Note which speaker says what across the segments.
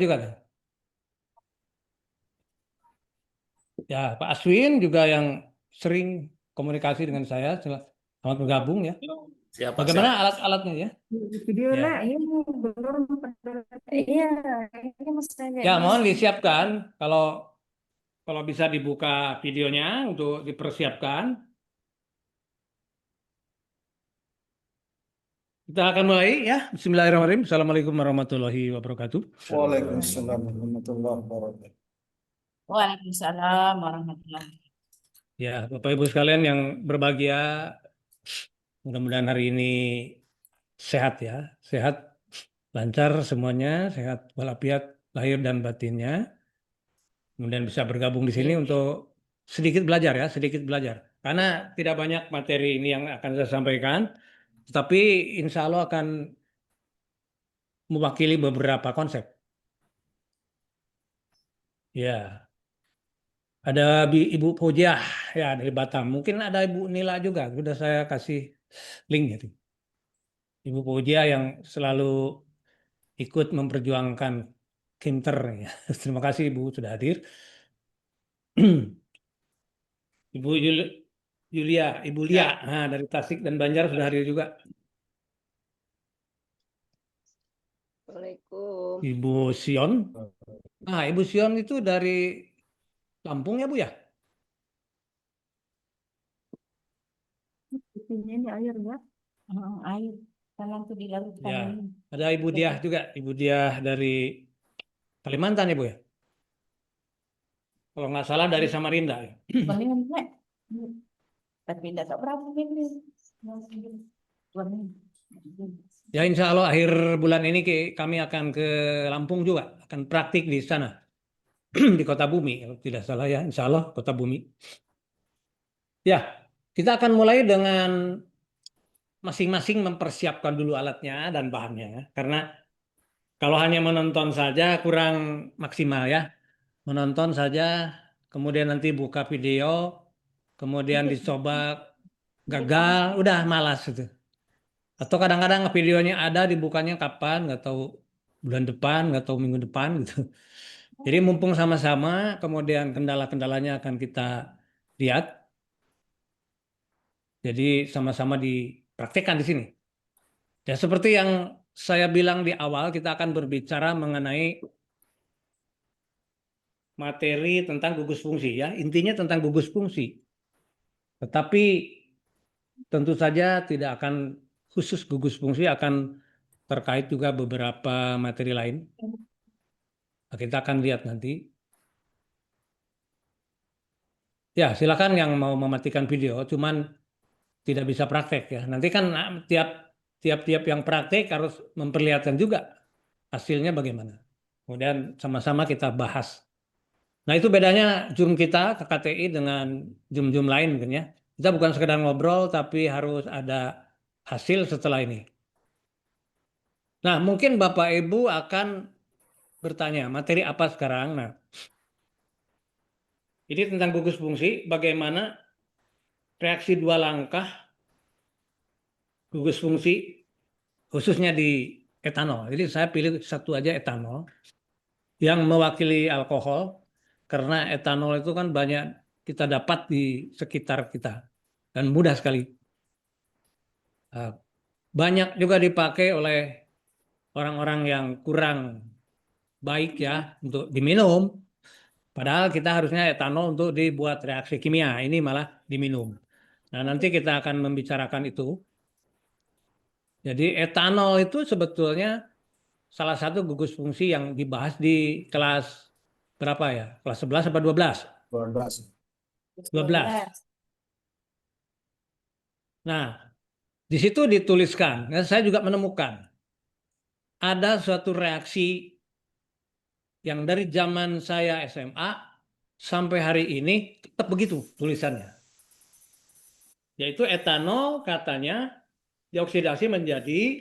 Speaker 1: juga kan? Ya, Pak Aswin juga yang sering komunikasi dengan saya. Selamat bergabung ya.
Speaker 2: Siapa
Speaker 1: Bagaimana
Speaker 2: siap?
Speaker 1: alat-alatnya ya?
Speaker 3: Videonya
Speaker 1: Ya,
Speaker 3: ini belum iya ini mesti lihat
Speaker 1: ya
Speaker 3: dulu.
Speaker 1: mohon disiapkan. Kalau bisa dibuka videonya untuk dipersiapkan. Kita akan mulai ya. Bismillahirrahmanirrahim. Assalamualaikum warahmatullahi wabarakatuh.
Speaker 2: Waalaikumsalam warahmatullahi wabarakatuh.
Speaker 3: Waalaikumsalam warahmatullahi.
Speaker 1: Ya, Bapak Ibu sekalian yang berbahagia, mudah-mudahan hari ini sehat ya, sehat, lancar semuanya, sehat walafiat lahir dan batinnya. Kemudian bisa bergabung di sini untuk sedikit belajar ya, sedikit belajar. Karena tidak banyak materi ini yang akan saya sampaikan, tetapi insya Allah akan mewakili beberapa konsep. Ya, ada Ibu Pujiah ya dari Batam. Mungkin ada Ibu Nila juga, sudah saya kasih link gitu. Ibu Pujiah yang selalu ikut memperjuangkan Kinter ya. Terima kasih Ibu sudah hadir. Ibu Yulia, Ibu Lia, nah, dari Tasik dan Banjar sudah hadir juga.
Speaker 3: Assalamualaikum.
Speaker 1: Ibu Sion. Nah, Ibu Sion itu dari Lampung ya Bu ya?
Speaker 3: Ini air ya. Air. Tangan tuh dilarutkan
Speaker 1: Ya.
Speaker 3: ini.
Speaker 1: Ada Ibu Diah juga. Ibu Diah dari Kalimantan ya Bu ya? Kalau nggak salah dari Samarinda ya.
Speaker 3: Palingan nek. Tapi tidak tahu berapa ini.
Speaker 1: Ya insya Allah akhir bulan ini kami akan ke Lampung juga. Akan praktik di sana. Di Kota Bumi. Kalau tidak salah ya. Insya Allah Kota Bumi. Ya. Kita akan mulai dengan masing-masing mempersiapkan dulu alatnya dan bahannya. Ya. Karena kalau hanya menonton saja kurang maksimal ya. Menonton saja, kemudian nanti buka video, kemudian dicoba gagal, udah malas itu. Atau kadang-kadang videonya ada dibukanya kapan, nggak tahu bulan depan, nggak tahu minggu depan gitu. Jadi mumpung sama-sama, kemudian kendala-kendalanya akan kita lihat. Jadi sama-sama dipraktekkan di sini. Ya seperti yang saya bilang di awal, kita akan berbicara mengenai materi tentang gugus fungsi ya. Intinya tentang gugus fungsi. Tetapi tentu saja tidak akan khusus gugus fungsi, akan terkait juga beberapa materi lain. Nah, kita akan lihat nanti. Ya, silakan yang mau mematikan video, cuman tidak bisa praktek ya. Nanti kan tiap-tiap yang praktek harus memperlihatkan juga hasilnya bagaimana. Kemudian sama-sama kita bahas. Nah, itu bedanya Zoom kita KKTI dengan Zoom-Zoom lain mungkin ya. Kita bukan sekedar ngobrol, tapi harus ada hasil setelah ini. Nah, mungkin Bapak Ibu akan bertanya, materi apa sekarang? Nah, ini tentang gugus fungsi, bagaimana reaksi dua langkah gugus fungsi, khususnya di etanol. Jadi saya pilih satu aja etanol, yang mewakili alkohol, karena etanol itu kan banyak kita dapat di sekitar kita, dan mudah sekali. Banyak juga dipakai oleh orang-orang yang kurang baik ya, untuk diminum. Padahal kita harusnya etanol untuk dibuat reaksi kimia, ini malah diminum. Nah, nanti kita akan membicarakan itu. Jadi etanol itu sebetulnya salah satu gugus fungsi yang dibahas di kelas berapa ya? Kelas 11 atau 12?
Speaker 2: 12.
Speaker 1: 12. Nah, di situ dituliskan, dan saya juga menemukan ada suatu reaksi yang dari zaman saya SMA sampai hari ini tetap begitu tulisannya. Yaitu etanol katanya dioksidasi menjadi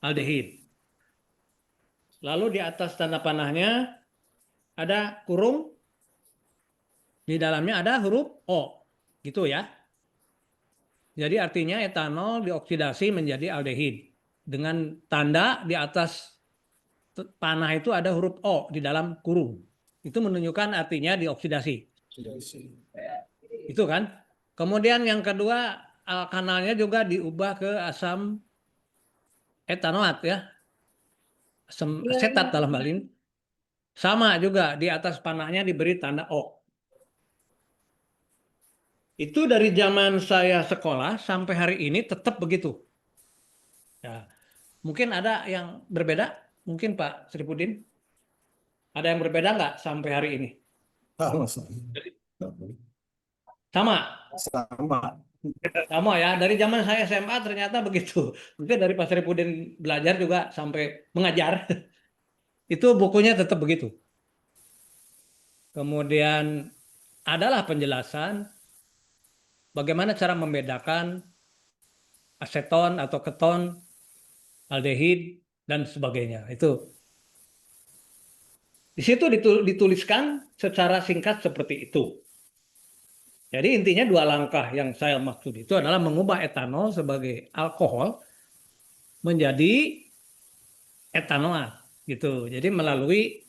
Speaker 1: aldehid. Lalu di atas tanda panahnya ada kurung, di dalamnya ada huruf O, gitu ya. Jadi artinya etanol dioksidasi menjadi aldehid dengan tanda di atas panah itu ada huruf O di dalam kurung. Itu menunjukkan artinya dioksidasi. Itu kan. Kemudian yang kedua, alkanalnya juga diubah ke asam etanoat ya. Asam asetat dalam hal ini. Sama juga di atas panahnya diberi tanda O. Itu dari zaman saya sekolah sampai hari ini tetap begitu. Ya, mungkin ada yang berbeda, mungkin Pak Sripudin. Ada yang berbeda nggak sampai hari ini? Sama,
Speaker 2: Sama.
Speaker 1: sama ya. Dari zaman saya SMA ternyata begitu. Mungkin dari Pak Sripudin belajar juga sampai mengajar. Itu bukunya tetap begitu. Kemudian adalah penjelasan bagaimana cara membedakan aseton atau keton, aldehid, dan sebagainya. Itu di situ dituliskan secara singkat seperti itu. Jadi intinya dua langkah yang saya maksud itu adalah mengubah etanol sebagai alkohol menjadi etanoat gitu. Jadi melalui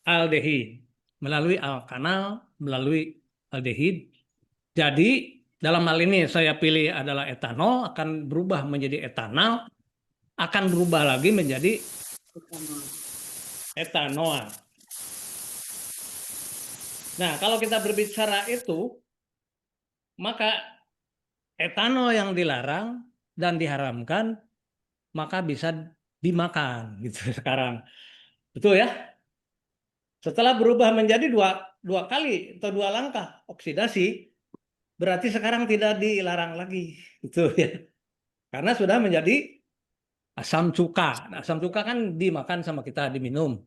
Speaker 1: aldehid, melalui alkanal, melalui aldehid. Jadi dalam hal ini saya pilih adalah etanol akan berubah menjadi etanol, akan berubah lagi menjadi etanoat. Nah, kalau kita berbicara itu, maka etanol yang dilarang dan diharamkan maka bisa dimakan gitu sekarang. Betul ya? Setelah berubah menjadi dua kali atau dua langkah oksidasi, berarti sekarang tidak dilarang lagi. Gitu ya. Karena sudah menjadi asam cuka. Nah, asam cuka kan dimakan sama kita, diminum,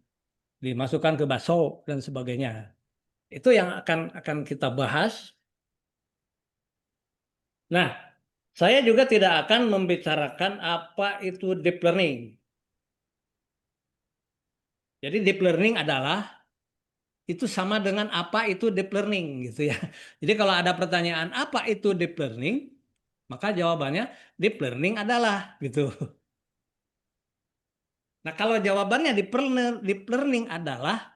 Speaker 1: dimasukkan ke bakso dan sebagainya. Itu yang akan kita bahas. Nah, saya juga tidak akan membicarakan apa itu deep learning. Jadi deep learning adalah itu sama dengan apa itu deep learning gitu ya. Jadi kalau ada pertanyaan apa itu deep learning, maka jawabannya deep learning adalah gitu. Nah, kalau jawabannya deep learning adalah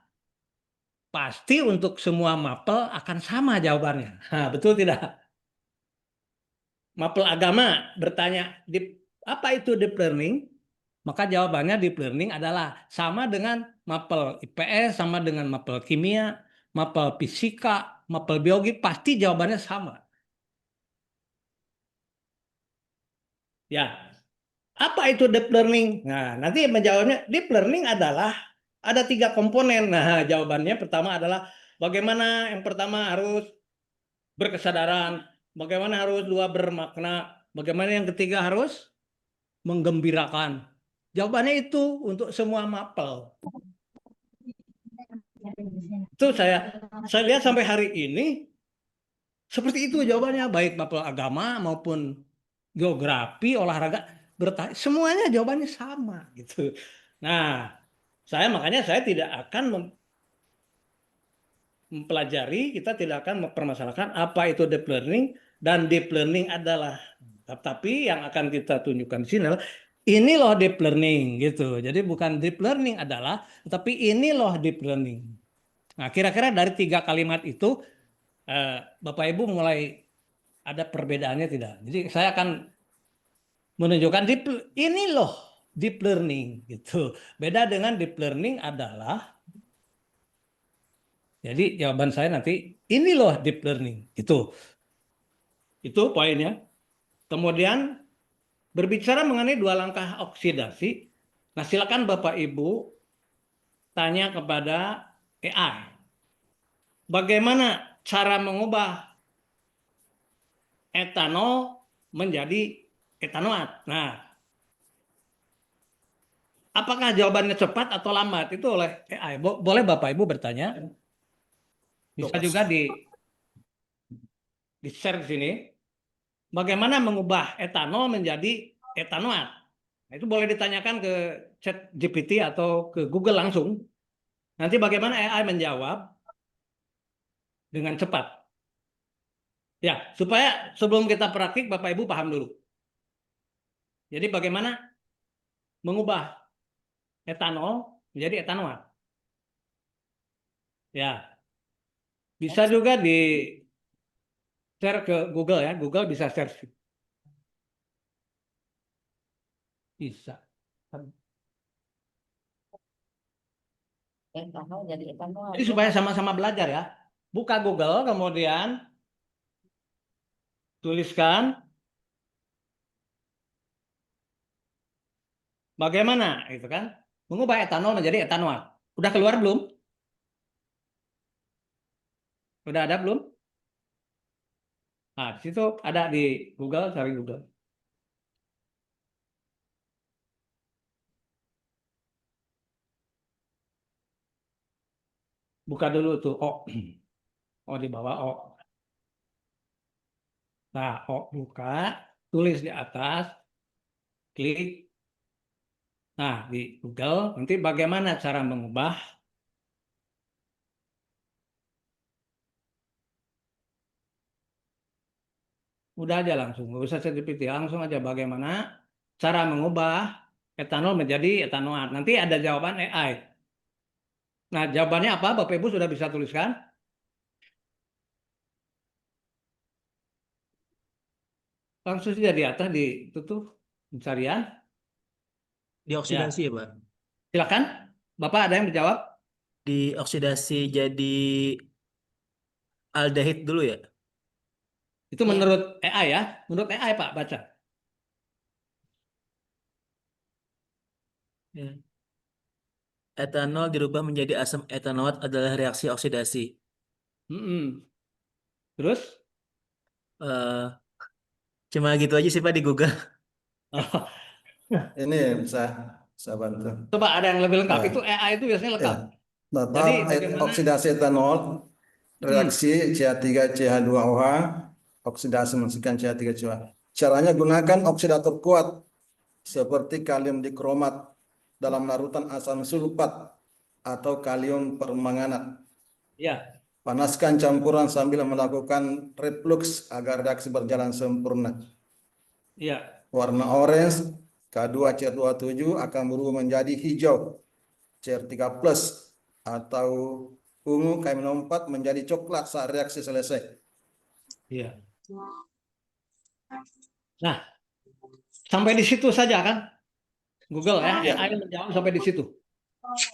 Speaker 1: pasti untuk semua mapel akan sama jawabannya. Nah, betul tidak? Mapel agama bertanya apa itu deep learning? Maka jawabannya deep learning adalah sama dengan mapel IPS, sama dengan mapel kimia, mapel fisika, mapel biologi, pasti jawabannya sama. Ya, apa itu deep learning? Nah, nanti menjawabnya deep learning adalah ada 3 komponen. Nah, jawabannya pertama adalah bagaimana yang pertama harus berkesadaran, bagaimana harus dua bermakna, bagaimana yang ketiga harus menggembirakan. Jawabannya itu untuk semua mapel. Itu saya lihat sampai hari ini seperti itu jawabannya, baik mapel agama maupun geografi, olahraga, bertanya, semuanya jawabannya sama gitu. Nah, makanya saya tidak akan mempelajari, kita tidak akan mempermasalahkan apa itu deep learning dan deep learning adalah. Tapi yang akan kita tunjukkan di sini adalah ini loh deep learning gitu. Jadi bukan deep learning adalah, tapi ini loh deep learning. Nah, kira-kira dari 3 kalimat itu Bapak Ibu mulai ada perbedaannya tidak? Jadi saya akan menunjukkan ini loh deep learning gitu. Beda dengan deep learning adalah, jadi jawaban saya nanti ini loh deep learning gitu. Itu poinnya. Kemudian berbicara mengenai 2 langkah oksidasi. Nah, silakan Bapak Ibu tanya kepada AI. Bagaimana cara mengubah etanol menjadi etanoat? Nah, apakah jawabannya cepat atau lambat? Itu oleh AI. Boleh Bapak Ibu bertanya. Bisa juga di-share di sini. Bagaimana mengubah etanol menjadi etanoat? Nah, itu boleh ditanyakan ke chat GPT atau ke Google langsung. Nanti bagaimana AI menjawab dengan cepat. Ya, supaya sebelum kita praktik Bapak Ibu paham dulu. Jadi bagaimana mengubah etanol menjadi etanoat. Ya, bisa juga di share ke Google ya. Google bisa search. Bisa.
Speaker 3: Etanol jadi etanol.
Speaker 1: Jadi supaya sama-sama belajar ya. Buka Google, kemudian tuliskan bagaimana gitu kan mengubah etanol menjadi etanoat. Udah keluar belum? Udah ada belum? Nah, di situ ada di Google, cari Google. Buka dulu tuh O. O di bawah O. Nah, O buka, tulis di atas, klik. Nah, di Google nanti bagaimana cara mengubah udah aja langsung, nggak usah ChatGPT, langsung aja bagaimana cara mengubah etanol menjadi etanoat. Nanti ada jawaban AI. Nah, jawabannya apa? Bapak Ibu sudah bisa tuliskan? Langsung saja di atas di itu tuh pencarian.
Speaker 4: Dioksidasi
Speaker 1: Ya,
Speaker 4: ya, Pak.
Speaker 1: silakan. Bapak ada yang menjawab?
Speaker 4: Dioksidasi jadi aldehid dulu ya.
Speaker 1: Itu
Speaker 3: Iya.
Speaker 1: menurut AI ya. Menurut AI Pak, baca.
Speaker 4: Ya. Etanol dirubah menjadi asam etanoat adalah reaksi oksidasi.
Speaker 1: Mm-mm. Terus?
Speaker 4: Eh, Cuma gitu aja sih Pak di Google.
Speaker 2: Ini bisa saya bantu.
Speaker 1: Coba ada yang lebih lengkap.
Speaker 2: Ya,
Speaker 1: Itu AI itu biasanya
Speaker 2: ya.
Speaker 1: lengkap.
Speaker 2: Total
Speaker 1: Jadi bagaimana?
Speaker 2: oksidasi etanol,
Speaker 1: Hmm,
Speaker 2: reaksi CH3CH2OH, oksidasi menghasilkan CH3CH2. Caranya gunakan oksidator kuat seperti kalium dikromat dalam larutan asam sulfat atau kalium permanganat.
Speaker 1: ya,
Speaker 2: Panaskan campuran sambil melakukan reflux agar reaksi berjalan sempurna.
Speaker 1: ya,
Speaker 2: Warna orange K2CR27 akan berubah menjadi hijau CR3 plus atau ungu K-4 menjadi coklat saat reaksi selesai.
Speaker 1: ya. Nah, sampai di situ saja kan? Google ya,
Speaker 2: Ya,
Speaker 1: AI menjawab sampai di situ.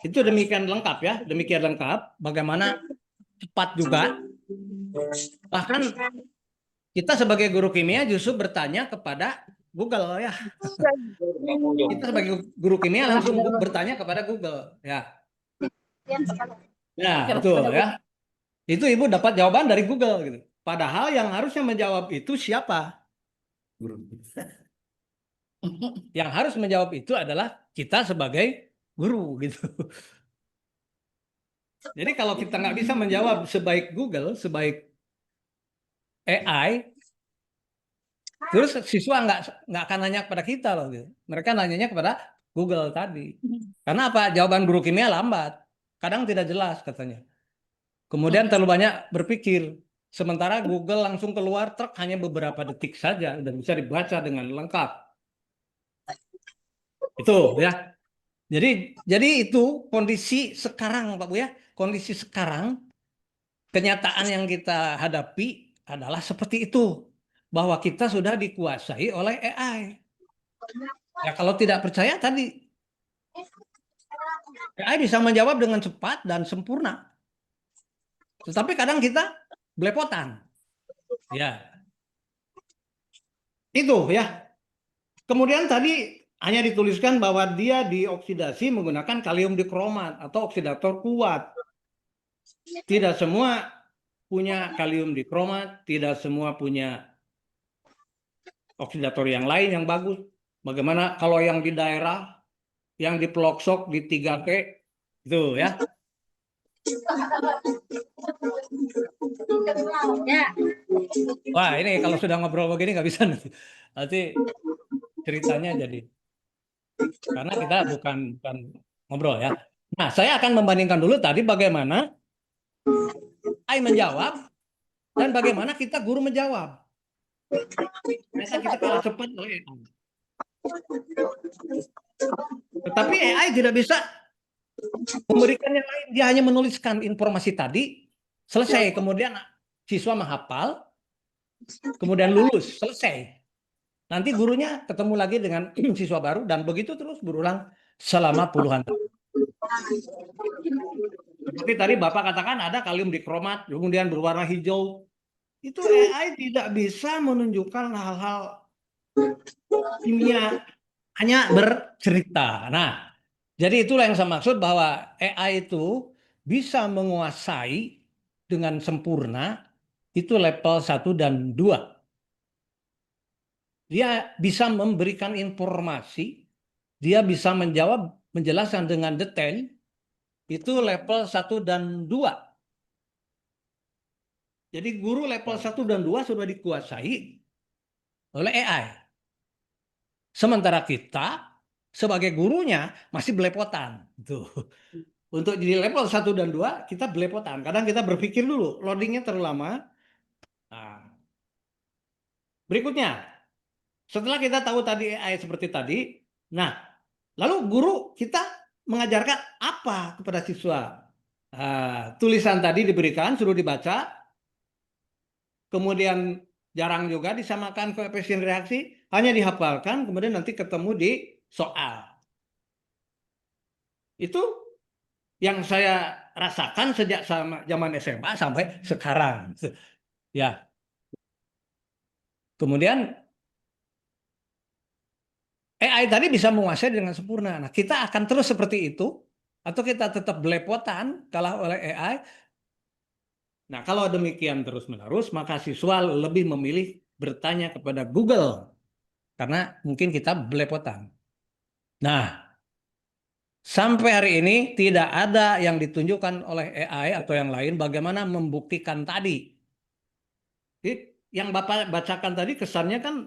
Speaker 1: Itu demikian lengkap ya, demikian lengkap. Bagaimana cepat juga. Bahkan kita sebagai guru kimia justru bertanya kepada Google ya. Kita sebagai guru kimia langsung bertanya kepada Google ya. Ya, betul ya. Itu Ibu dapat jawaban dari Google gitu. Padahal yang harusnya menjawab itu siapa? Yang harus menjawab itu adalah kita sebagai guru gitu. Jadi kalau kita nggak bisa menjawab sebaik Google, sebaik AI, terus siswa nggak akan nanya kepada kita loh gitu. Mereka nanyanya kepada Google tadi. Karena apa? Jawaban guru kimia lambat. Kadang tidak jelas katanya. Kemudian terlalu banyak berpikir. Sementara Google langsung keluar truk hanya beberapa detik saja dan bisa dibaca dengan lengkap. Itu ya. Jadi itu kondisi sekarang Pak Bu ya. Kondisi sekarang kenyataan yang kita hadapi adalah seperti itu. Bahwa kita sudah dikuasai oleh AI. Ya kalau tidak percaya tadi AI bisa menjawab dengan cepat dan sempurna. Tetapi kadang kita belepotan. Ya, itu ya. Kemudian tadi hanya dituliskan bahwa dia dioksidasi menggunakan kalium dikromat atau oksidator kuat. Tidak semua punya kalium dikromat, tidak semua punya oksidator yang lain yang bagus. Bagaimana kalau yang di daerah, yang di pelosok di 3T, itu ya. Wah ini kalau sudah ngobrol begini nggak bisa nanti ceritanya jadi. Karena kita bukan ngobrol ya. Nah, saya akan membandingkan dulu tadi bagaimana AI menjawab dan bagaimana kita guru menjawab. Ternyata kita kalah cepat oleh AI. Tetapi AI tidak bisa memberikan yang lain. Dia hanya menuliskan informasi tadi, selesai. Kemudian siswa menghafal, kemudian lulus, selesai. Nanti gurunya ketemu lagi dengan siswa baru dan begitu terus berulang selama puluhan tahun. Seperti tadi Bapak katakan ada kalium dikromat, kemudian berwarna hijau. Itu AI tidak bisa menunjukkan hal-hal kimia, hanya bercerita. Nah, jadi itulah yang saya maksud bahwa AI itu bisa menguasai dengan sempurna itu level 1 dan 2. Dia bisa memberikan informasi, dia bisa menjawab, menjelaskan dengan detail, itu level 1 dan 2. Jadi guru level 1 dan 2 sudah dikuasai oleh AI. Sementara kita sebagai gurunya masih belepotan. Tuh. Untuk jadi level 1 dan 2 kita belepotan. Kadang kita berpikir dulu, loadingnya terlalu lama. Nah, berikutnya, setelah kita tahu tadi AI seperti tadi, nah, lalu guru kita mengajarkan apa kepada siswa? Tulisan tadi diberikan, suruh dibaca, kemudian jarang juga disamakan koefisien reaksi, hanya dihafalkan, kemudian nanti ketemu di soal. Itu yang saya rasakan sejak zaman SMA sampai sekarang. Ya. Kemudian AI tadi bisa menguasai dengan sempurna. Nah, kita akan terus seperti itu atau kita tetap belepotan kalah oleh AI. Nah, kalau demikian terus-menerus, maka siswa lebih memilih bertanya kepada Google karena mungkin kita belepotan. Nah, sampai hari ini tidak ada yang ditunjukkan oleh AI atau yang lain bagaimana membuktikan tadi. Yang Bapak bacakan tadi kesannya kan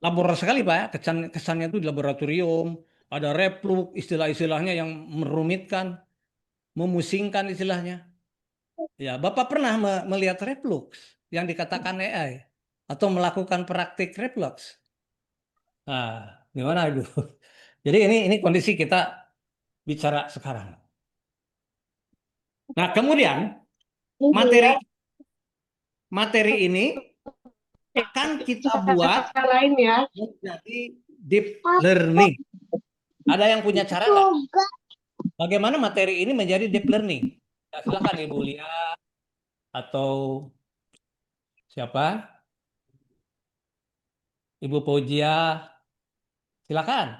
Speaker 1: labor sekali Pak, kesannya itu di laboratorium, ada reflux, istilah-istilahnya yang merumitkan, memusingkan istilahnya. Ya, Bapak pernah melihat reflux yang dikatakan AI atau melakukan praktik reflux? Nah, gimana itu? Jadi ini kondisi kita bicara sekarang. Nah, kemudian materi ini akan kita buat
Speaker 3: lain ya.
Speaker 1: menjadi deep learning. Ada yang punya cara nggak? Bagaimana materi ini menjadi deep learning? Ya, silakan Ibu Lia atau siapa? Ibu Fauzia, silakan.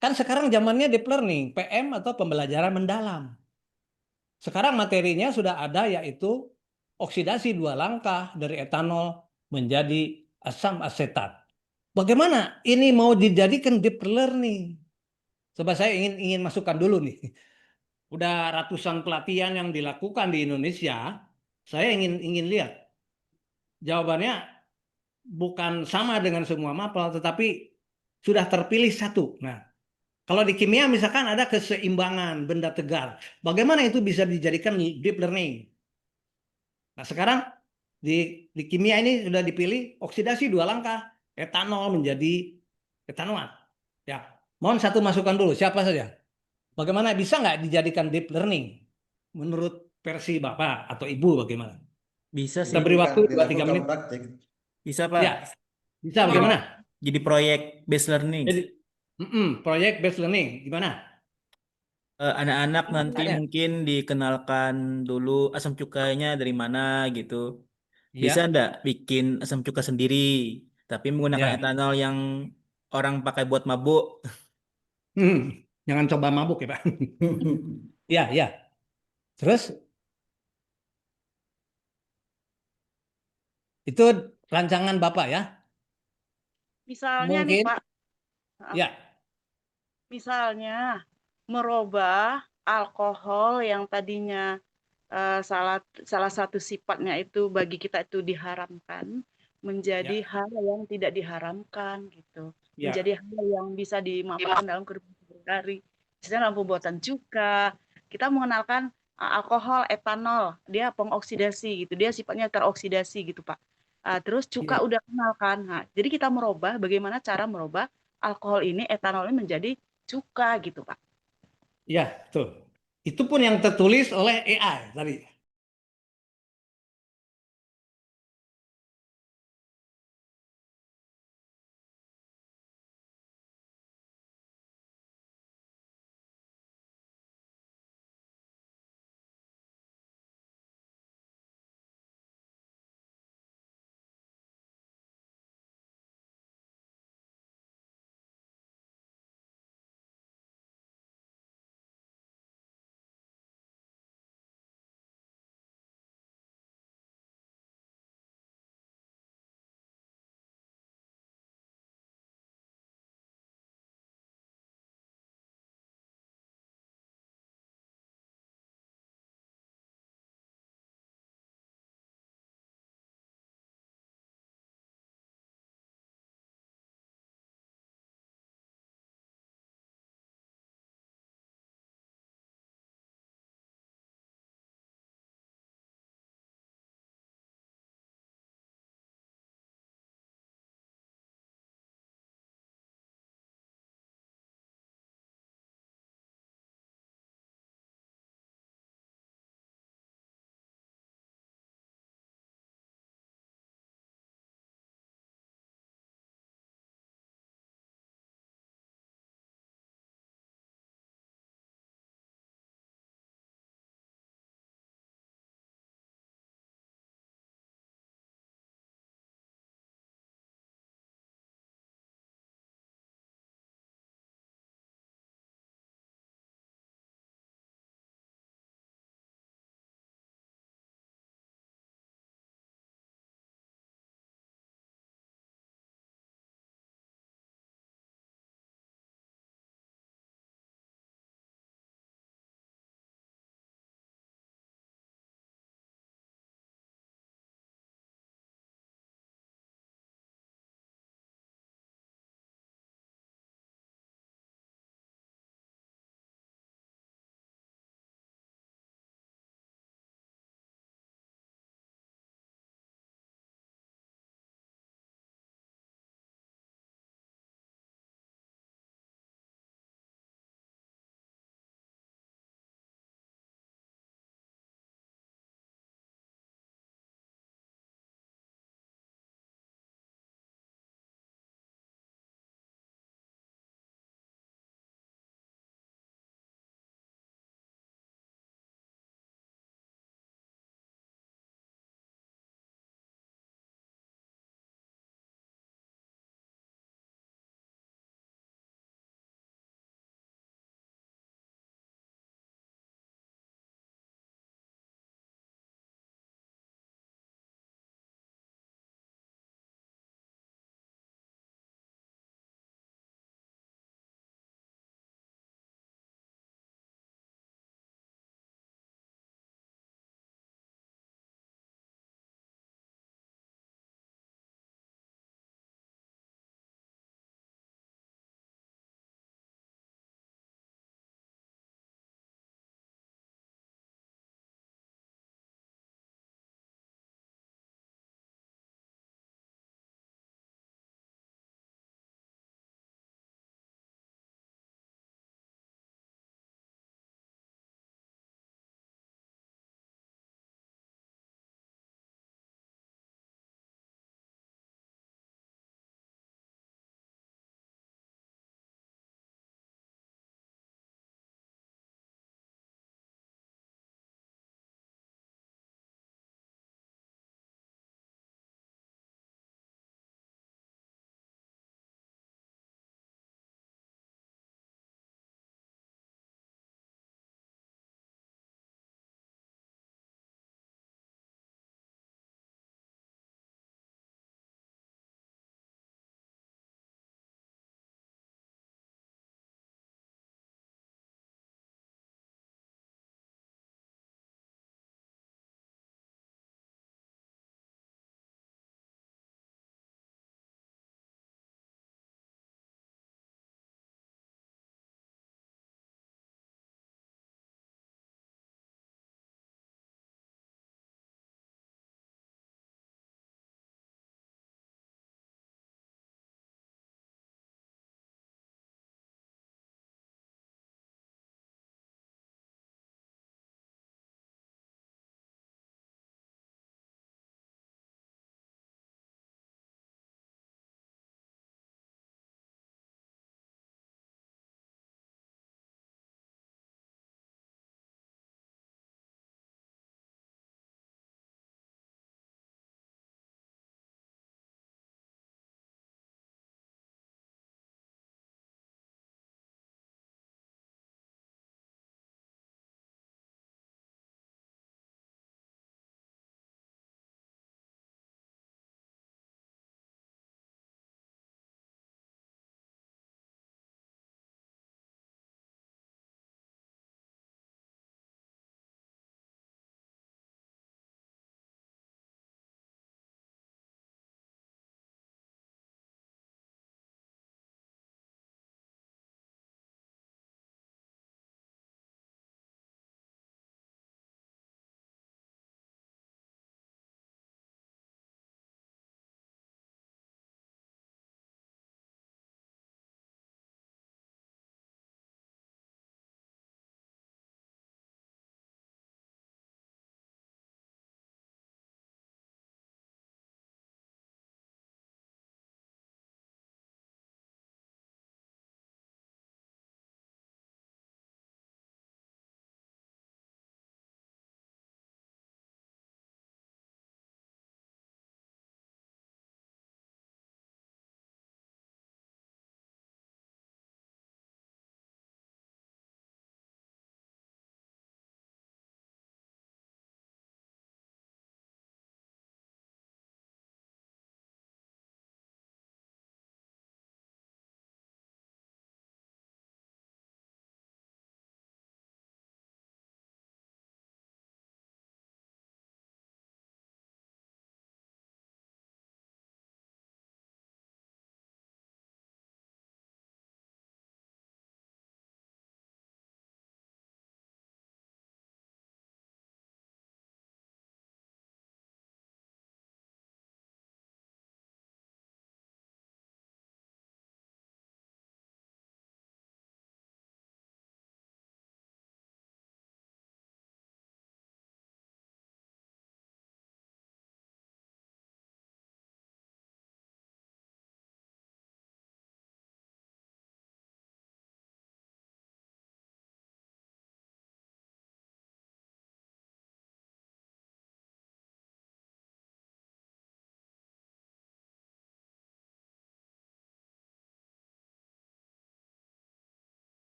Speaker 1: Kan sekarang zamannya deep learning, PM atau pembelajaran mendalam. Sekarang materinya sudah ada yaitu oksidasi 2 langkah dari etanol menjadi asam asetat. Bagaimana ini mau dijadikan deep learning? Coba saya ingin masukkan dulu nih. Udah ratusan pelatihan yang dilakukan di Indonesia, saya ingin lihat. Jawabannya bukan sama dengan semua mapel, tetapi sudah terpilih satu. Nah, kalau di kimia misalkan ada keseimbangan benda tegar. Bagaimana itu bisa dijadikan deep learning? Nah, sekarang di kimia ini sudah dipilih oksidasi 2 langkah, etanol menjadi etanoat. Ya, mohon satu masukan dulu, siapa saja? Bagaimana bisa nggak dijadikan deep learning? Menurut versi Bapak atau Ibu bagaimana?
Speaker 4: Bisa
Speaker 1: Kita
Speaker 4: sih,
Speaker 1: beri waktu 2-3
Speaker 2: Dilakukan
Speaker 1: menit.
Speaker 2: praktik.
Speaker 4: bisa Pak.
Speaker 1: Ya, bisa bagaimana?
Speaker 4: Jadi proyek based learning.
Speaker 1: Jadi, proyek based learning gimana?
Speaker 4: Anak-anak nanti
Speaker 1: Makanya,
Speaker 4: mungkin dikenalkan dulu asam cukainya dari mana gitu. Bisa
Speaker 1: ya,
Speaker 4: ndak bikin asam cuka sendiri, tapi menggunakan
Speaker 1: ya,
Speaker 4: etanol yang orang pakai buat mabuk.
Speaker 1: jangan coba mabuk ya Pak. Ya, ya. Terus itu rancangan Bapak ya?
Speaker 3: Misalnya nih
Speaker 1: Mungkin,
Speaker 3: Pak,
Speaker 1: ya,
Speaker 3: misalnya merubah alkohol yang tadinya salah satu sifatnya itu bagi kita itu diharamkan menjadi
Speaker 1: ya,
Speaker 3: hal yang tidak diharamkan gitu.
Speaker 1: ya,
Speaker 3: Menjadi hal yang bisa dimanfaatkan dalam kehidupan sehari-hari. Misalnya dalam pembuatan cuka, kita mengenalkan alkohol etanol, dia pengoksidasi gitu. Dia sifatnya teroksidasi gitu, Pak. Terus cuka
Speaker 1: ya.
Speaker 3: udah kenal kan. Nah, jadi kita merubah bagaimana cara merubah alkohol ini, etanol ini menjadi cuka gitu, Pak.
Speaker 1: Ya, betul. Itu pun yang tertulis oleh AI tadi.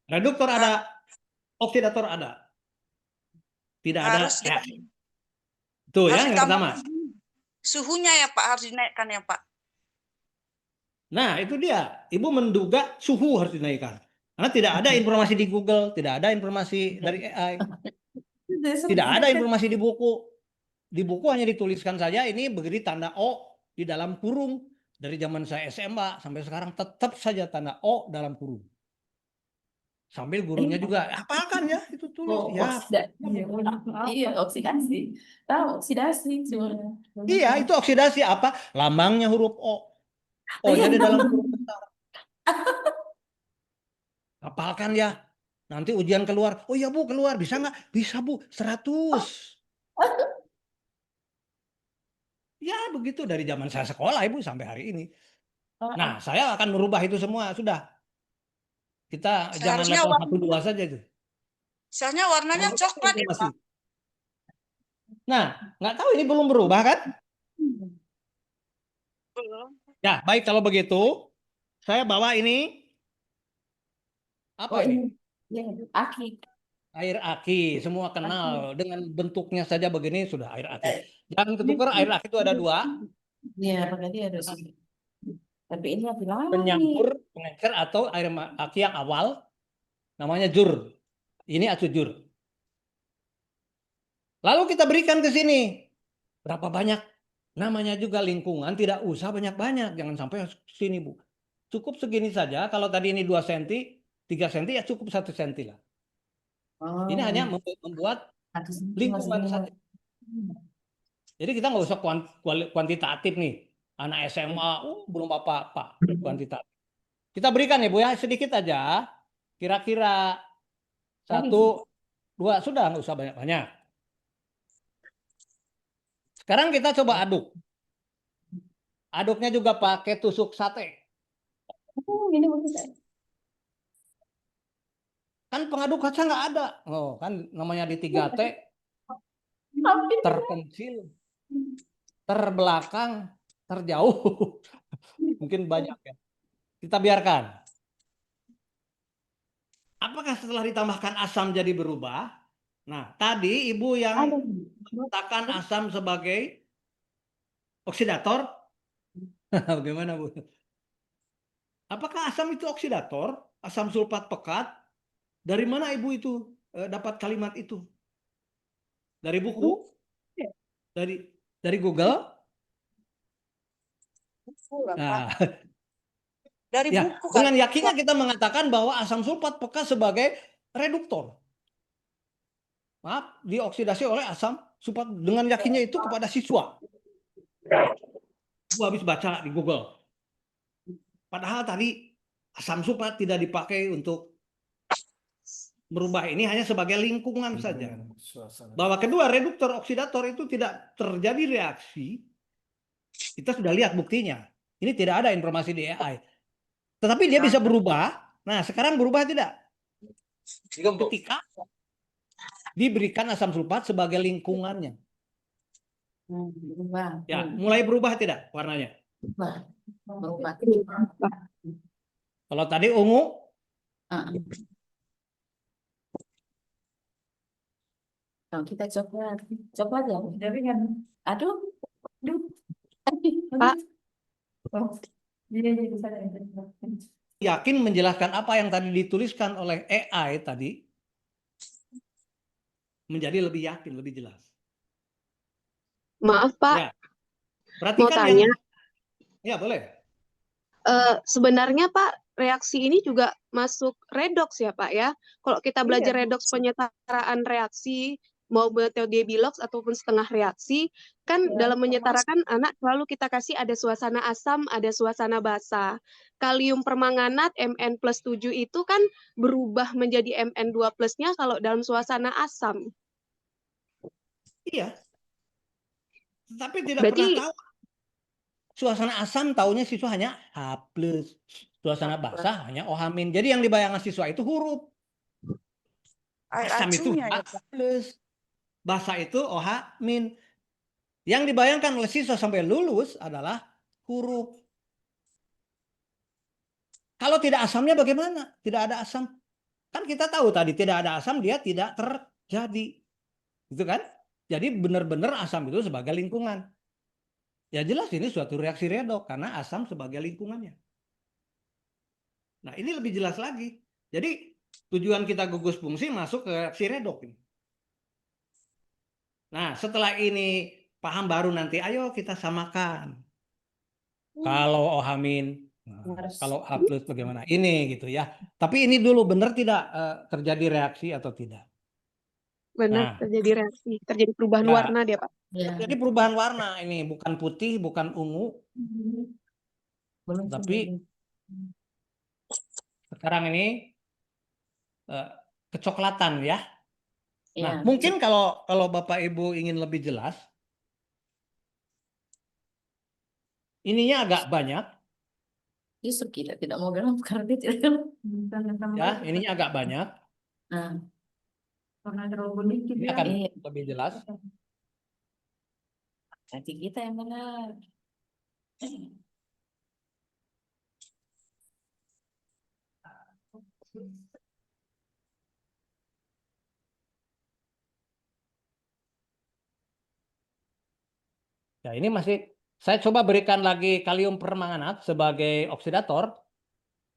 Speaker 1: Reduktor ada, oksidator ada. Tidak ada
Speaker 3: Harus ya,
Speaker 1: reaksi. Tuh ya,
Speaker 3: harus
Speaker 1: yang
Speaker 3: ditambah
Speaker 1: pertama.
Speaker 3: suhunya ya Pak, harus dinaikkan ya Pak.
Speaker 1: Nah, itu dia. Ibu menduga suhu harus dinaikkan. Karena tidak ada informasi di Google, tidak ada informasi dari AI, tidak ada informasi di buku. Di buku hanya dituliskan saja ini beri tanda O di dalam kurung. Dari zaman saya SMA sampai sekarang tetap saja tanda O dalam kurung. Sambil gurunya juga, apalkan ya itu tulis. Ya,
Speaker 5: Iya, oksidasi. Tahu oksidasi sebenarnya.
Speaker 1: iya itu oksidasi apa? Lambangnya huruf O. O-nya di dalam kurung besar. Hafalkan ya. Nanti ujian keluar. Oh ya Bu, keluar. Bisa nggak? Bisa Bu, 100. Ya begitu dari zaman saya sekolah Ibu sampai hari ini. Nah, saya akan merubah itu semua. Sudah. Kita jangan
Speaker 3: Seharusnya
Speaker 1: level
Speaker 3: warnanya,
Speaker 1: 1, 2 saja itu.
Speaker 3: seharusnya warnanya coklat ya Pak.
Speaker 1: Nah, nggak tahu ini belum berubah kan?
Speaker 3: Belum.
Speaker 1: Ya, baik kalau begitu. Saya bawa ini. Apa ini?
Speaker 5: Ya, aki.
Speaker 1: Air aki. Semua kenal. Dengan bentuknya saja begini sudah air aki. Jangan ketukar, air aki itu ada 2.
Speaker 5: Iya, makanya dia ada sini. Tapi ini aki lama nih.
Speaker 1: Penyampur, pengencer atau air aki yang awal. Namanya jur. Ini acu jur. Lalu kita berikan ke sini. Berapa banyak? Namanya juga lingkungan, tidak usah banyak-banyak. Jangan sampai sini Bu. Cukup segini saja. Kalau tadi ini 2 cm, 3 cm ya cukup 1 cm lah.
Speaker 5: Oh,
Speaker 1: Ini hanya membuat
Speaker 5: satu sini
Speaker 1: lingkungan
Speaker 5: masih
Speaker 1: saja. Jadi kita nggak usah kuantitatif nih. Anak SMA, belum apa-apa kuantitatif. Kita berikan ya Bu ya, sedikit aja. Kira-kira 1, 2, sudah nggak usah banyak-banyak. Sekarang kita coba aduk. Aduknya juga pakai tusuk sate.
Speaker 5: ini bagus.
Speaker 1: Kan pengaduk kaca nggak ada. Oh, kan namanya di 3T, terpencil, terbelakang, terjauh. Mungkin banyak ya. Kita biarkan. Apakah setelah ditambahkan asam jadi berubah? Nah, tadi Ibu yang mengatakan asam sebagai oksidator. Bagaimana Bu? Apakah asam itu oksidator? Asam sulfat pekat? Dari mana Ibu itu dapat kalimat itu? Dari buku? Dari Google? Nah,
Speaker 3: Dari
Speaker 1: ya,
Speaker 3: buku
Speaker 1: dengan
Speaker 3: kan.
Speaker 1: yakinnya kita mengatakan bahwa asam sulfat pekat sebagai reduktor. Maaf, dioksidasi oleh asam sulfat. Dengan yakinnya itu kepada siswa. Gua habis baca di Google. Padahal tadi asam sulfat tidak dipakai untuk merubah, ini hanya sebagai lingkungan saja. Bahwa kedua reduktor oksidator itu tidak terjadi reaksi. Kita sudah lihat buktinya. Ini tidak ada informasi di AI. Tetapi dia bisa berubah. Nah, sekarang berubah tidak? Ketika diberikan asam sulfat sebagai lingkungannya. Ya, mulai berubah tidak warnanya?
Speaker 5: Berubah.
Speaker 1: Kalau tadi ungu,
Speaker 5: Kalau kita coklat ya. Tapi kan, aduh.
Speaker 6: Pak.
Speaker 5: Oh, iya, bisa.
Speaker 1: yakin menjelaskan apa yang tadi dituliskan oleh AI tadi menjadi lebih yakin, lebih jelas.
Speaker 6: Maaf Pak,
Speaker 1: Ya, perhatikan
Speaker 6: mau tanya.
Speaker 1: Ya boleh.
Speaker 6: Sebenarnya Pak, reaksi ini juga masuk redox ya Pak ya? Kalau kita belajar redox penyetaraan reaksi, mau metode Bilox ataupun setengah reaksi, kan dalam menyetarakan anak selalu kita kasih ada suasana asam, ada suasana basa. Kalium permanganat Mn+7 itu kan berubah menjadi Mn2 plusnya kalau dalam suasana asam.
Speaker 1: Iya. Tapi tidak
Speaker 6: Berarti,
Speaker 1: pernah tahu. Suasana asam taunya siswa hanya H+. Suasana basa hanya OH-. Jadi yang dibayangkan siswa itu huruf. Asam itu H+. Basa itu OH-. Yang dibayangkan oleh siswa sampai lulus adalah huruf. Kalau tidak asamnya bagaimana? Tidak ada asam. Kan kita tahu tadi tidak ada asam dia tidak terjadi. Gitu kan? Jadi benar-benar asam itu sebagai lingkungan. Ya jelas ini suatu reaksi redoks karena asam sebagai lingkungannya. Nah, ini lebih jelas lagi. Jadi tujuan kita gugus fungsi masuk ke reaksi redoks ini. Nah, setelah ini paham baru nanti ayo kita samakan. Kalau OH-, kalau H+ bagaimana? Ini gitu ya. Tapi ini dulu benar tidak terjadi reaksi atau tidak?
Speaker 6: Benar,
Speaker 1: Nah,
Speaker 6: terjadi reaksi, terjadi perubahan
Speaker 1: ya,
Speaker 6: warna dia, Pak.
Speaker 5: Ya.
Speaker 1: jadi perubahan warna ini bukan putih, bukan ungu,
Speaker 5: Belum
Speaker 1: tapi sekarang ini kecoklatan ya. Nah,
Speaker 5: ya.
Speaker 1: mungkin kalau Bapak Ibu ingin lebih jelas, ininya agak banyak
Speaker 5: Justru kita tidak mau bilang karena dia tidak
Speaker 1: ya, ininya agak banyak.
Speaker 5: Nah,
Speaker 7: Karena terlalu dikit
Speaker 1: Ini
Speaker 7: ya.
Speaker 1: akan
Speaker 5: Iya.
Speaker 1: lebih jelas.
Speaker 5: hati kita yang benar.
Speaker 1: Ya, ini masih saya coba berikan lagi kalium permanganat sebagai oksidator.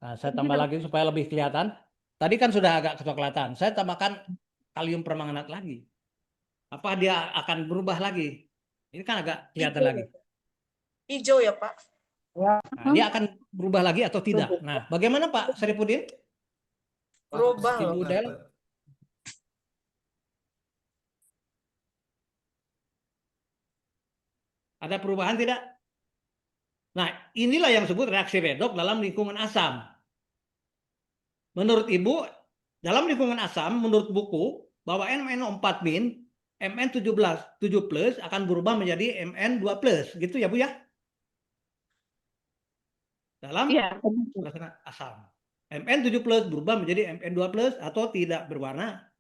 Speaker 1: Nah, saya tambah lagi supaya lebih kelihatan. Tadi kan sudah agak kecoklatan. Saya tambahkan kalium permanganat lagi. Apa dia akan berubah lagi? Ini kan agak kelihatan lagi.
Speaker 3: Hijau ya Pak.
Speaker 1: Nah, dia akan berubah lagi atau tidak? Nah, bagaimana Pak Saripudin?
Speaker 3: Berubah
Speaker 1: Ibu
Speaker 3: loh.
Speaker 1: Del? Ada perubahan tidak? Nah, inilah yang disebut reaksi redoks dalam lingkungan asam. Menurut Ibu, dalam lingkungan asam, menurut buku, bahwa MnO4- Mn17 akan berubah menjadi Mn2+. Gitu ya Bu ya? Dalam
Speaker 6: Iya,
Speaker 1: suasana asam. Mn7+ berubah menjadi Mn2+ atau tidak berwarna.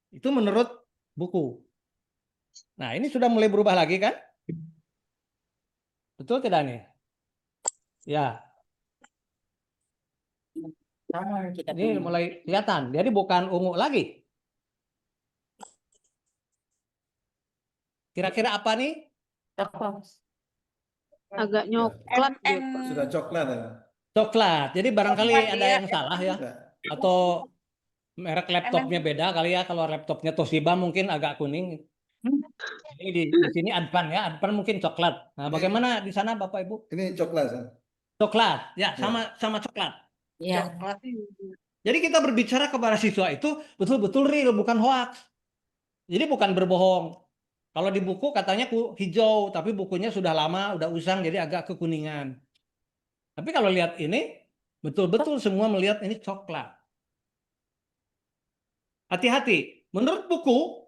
Speaker 1: Itu menurut buku. Nah, ini sudah mulai berubah lagi kan? Betul tidak nih? Ya,
Speaker 5: Sama kita
Speaker 1: ini
Speaker 5: punya.
Speaker 1: mulai kelihatan. Jadi bukan ungu lagi. Kira-kira apa nih?
Speaker 5: Apa?
Speaker 6: agak nyoklat dia, Pak.
Speaker 2: Sudah coklat ya.
Speaker 1: Coklat. Jadi barangkali
Speaker 3: Coklat,
Speaker 1: ada
Speaker 3: iya.
Speaker 1: yang salah ya.
Speaker 2: Nah,
Speaker 1: Atau merek laptopnya beda kali ya. Kalau laptopnya Toshiba mungkin agak kuning. Ini di sini Advan ya. Advan mungkin coklat. Nah, bagaimana di sana Bapak Ibu?
Speaker 2: ini coklat ya.
Speaker 1: Coklat. Ya, sama coklat.
Speaker 5: Ya.
Speaker 3: Coklat.
Speaker 1: Jadi kita berbicara kepada siswa itu betul-betul real, bukan hoax. Jadi bukan berbohong. Kalau di buku katanya hijau, tapi bukunya sudah lama, udah usang, jadi agak kekuningan. Tapi kalau lihat ini, betul-betul semua melihat ini coklat. Hati-hati. Menurut buku,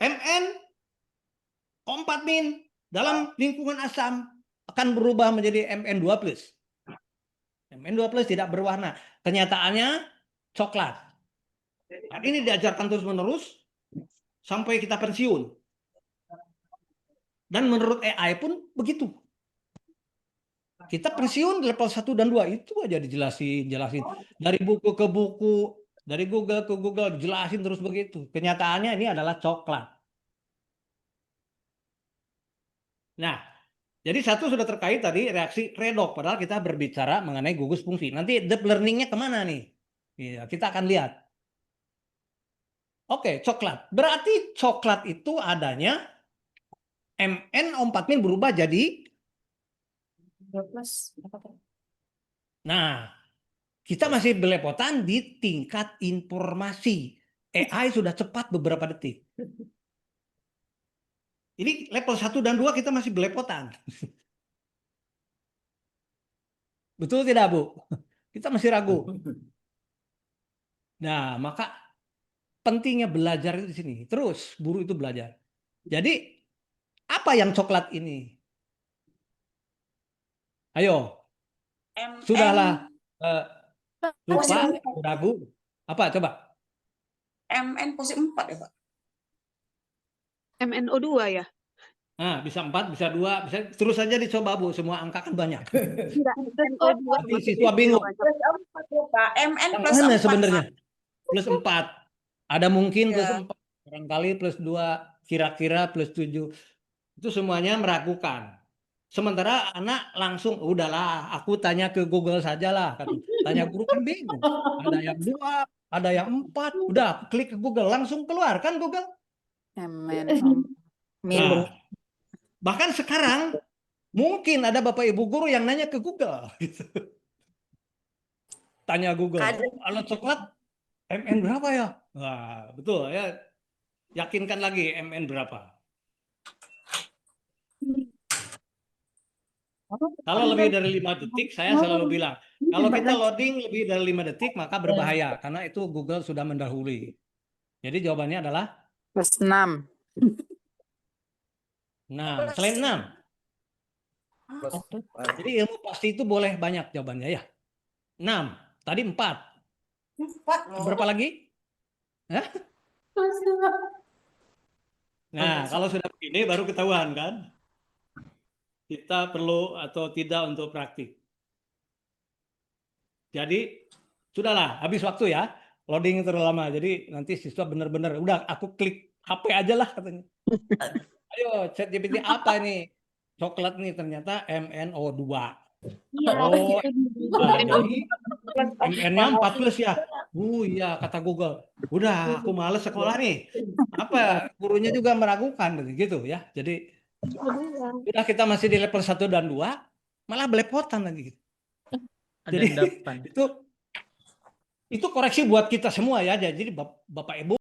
Speaker 1: MnO4- dalam lingkungan asam akan berubah menjadi Mn2+. Mn2+ tidak berwarna. Kenyataannya coklat. Nah, ini diajarkan terus-menerus sampai kita pensiun. Dan menurut AI pun begitu. Kita pensiun level 1 dan 2 itu aja dijelasin. Dari buku ke buku, dari Google ke Google, jelasin terus begitu. Kenyataannya ini adalah coklat. Nah, jadi satu sudah terkait tadi reaksi redoks. Padahal kita berbicara mengenai gugus fungsi. Nanti deep learning-nya kemana nih? Ya, kita akan lihat. Oke, coklat. Berarti coklat itu adanya MnO4- berubah jadi.
Speaker 5: 12.
Speaker 1: Nah, kita masih belepotan di tingkat informasi. AI sudah cepat beberapa detik. Ini level 1 dan 2 kita masih belepotan. Betul tidak, Bu? Kita masih ragu. Nah, maka pentingnya belajar itu di sini. Terus guru itu belajar. Jadi, apa yang coklat ini? Ayo. Sudahlah lupa, ragu. Apa coba?
Speaker 7: MN +4 ya Pak.
Speaker 6: MnO2 ya.
Speaker 1: Nah, bisa 4, bisa 2, bisa terus saja dicoba Bu, semua angka kan banyak.
Speaker 6: Enggak, NO2
Speaker 1: Nanti siswa bingung.
Speaker 3: Plus 4 ya Pak. MN
Speaker 1: Yang
Speaker 3: plus
Speaker 1: mana
Speaker 3: 4
Speaker 1: sebenarnya?
Speaker 3: Pak.
Speaker 1: Plus 4. Ada mungkin plus
Speaker 3: Ya.
Speaker 1: 4. Barangkali plus 2. Kira-kira plus 7. Itu semuanya meragukan. Sementara anak langsung, udahlah, aku tanya ke Google saja lah. Tanya guru kan bingung. Ada yang 2, ada yang 4. Udah, aku klik ke Google, langsung keluar kan Google.
Speaker 7: MN
Speaker 1: Nah, bahkan sekarang mungkin ada Bapak Ibu guru yang nanya ke Google. Gitu. Tanya Google,
Speaker 3: Kadang
Speaker 1: kalau coklat MN berapa ya? Wah, betul ya. Yakinkan lagi MN berapa. Kalau lebih dari 5 detik, saya selalu bilang, kalau kita loading lebih dari 5 detik, maka berbahaya. Karena itu Google sudah mendahului. Jadi jawabannya adalah
Speaker 7: plus 6.
Speaker 1: 6. Selain 6.
Speaker 2: Plus,
Speaker 1: Jadi ilmu pasti itu boleh banyak jawabannya ya. 6. Tadi 4.
Speaker 3: 4 loh.
Speaker 1: Berapa lagi? Hah? Nah, kalau sudah begini baru ketahuan kan? Kita perlu atau tidak untuk praktik. Jadi, sudahlah, habis waktu ya. Loading terlalu lama. Jadi nanti siswa benar-benar, udah aku klik HP aja lah katanya. Ayo, ChatGPT apa ini? Coklat nih ternyata MnO2.
Speaker 6: Iya,
Speaker 1: Oh,
Speaker 6: NO2.
Speaker 1: jadi MN-nya 4 plus ya. Iya, kata Google. Udah, aku males sekolah nih. Apa, gurunya juga meragukan gitu ya. Jadi, udah kita masih di level 1 dan 2, malah belepotan lagi.
Speaker 4: Ada
Speaker 1: Jadi,
Speaker 4: 8.
Speaker 1: itu koreksi buat kita semua ya. Jadi, Bapak Ibu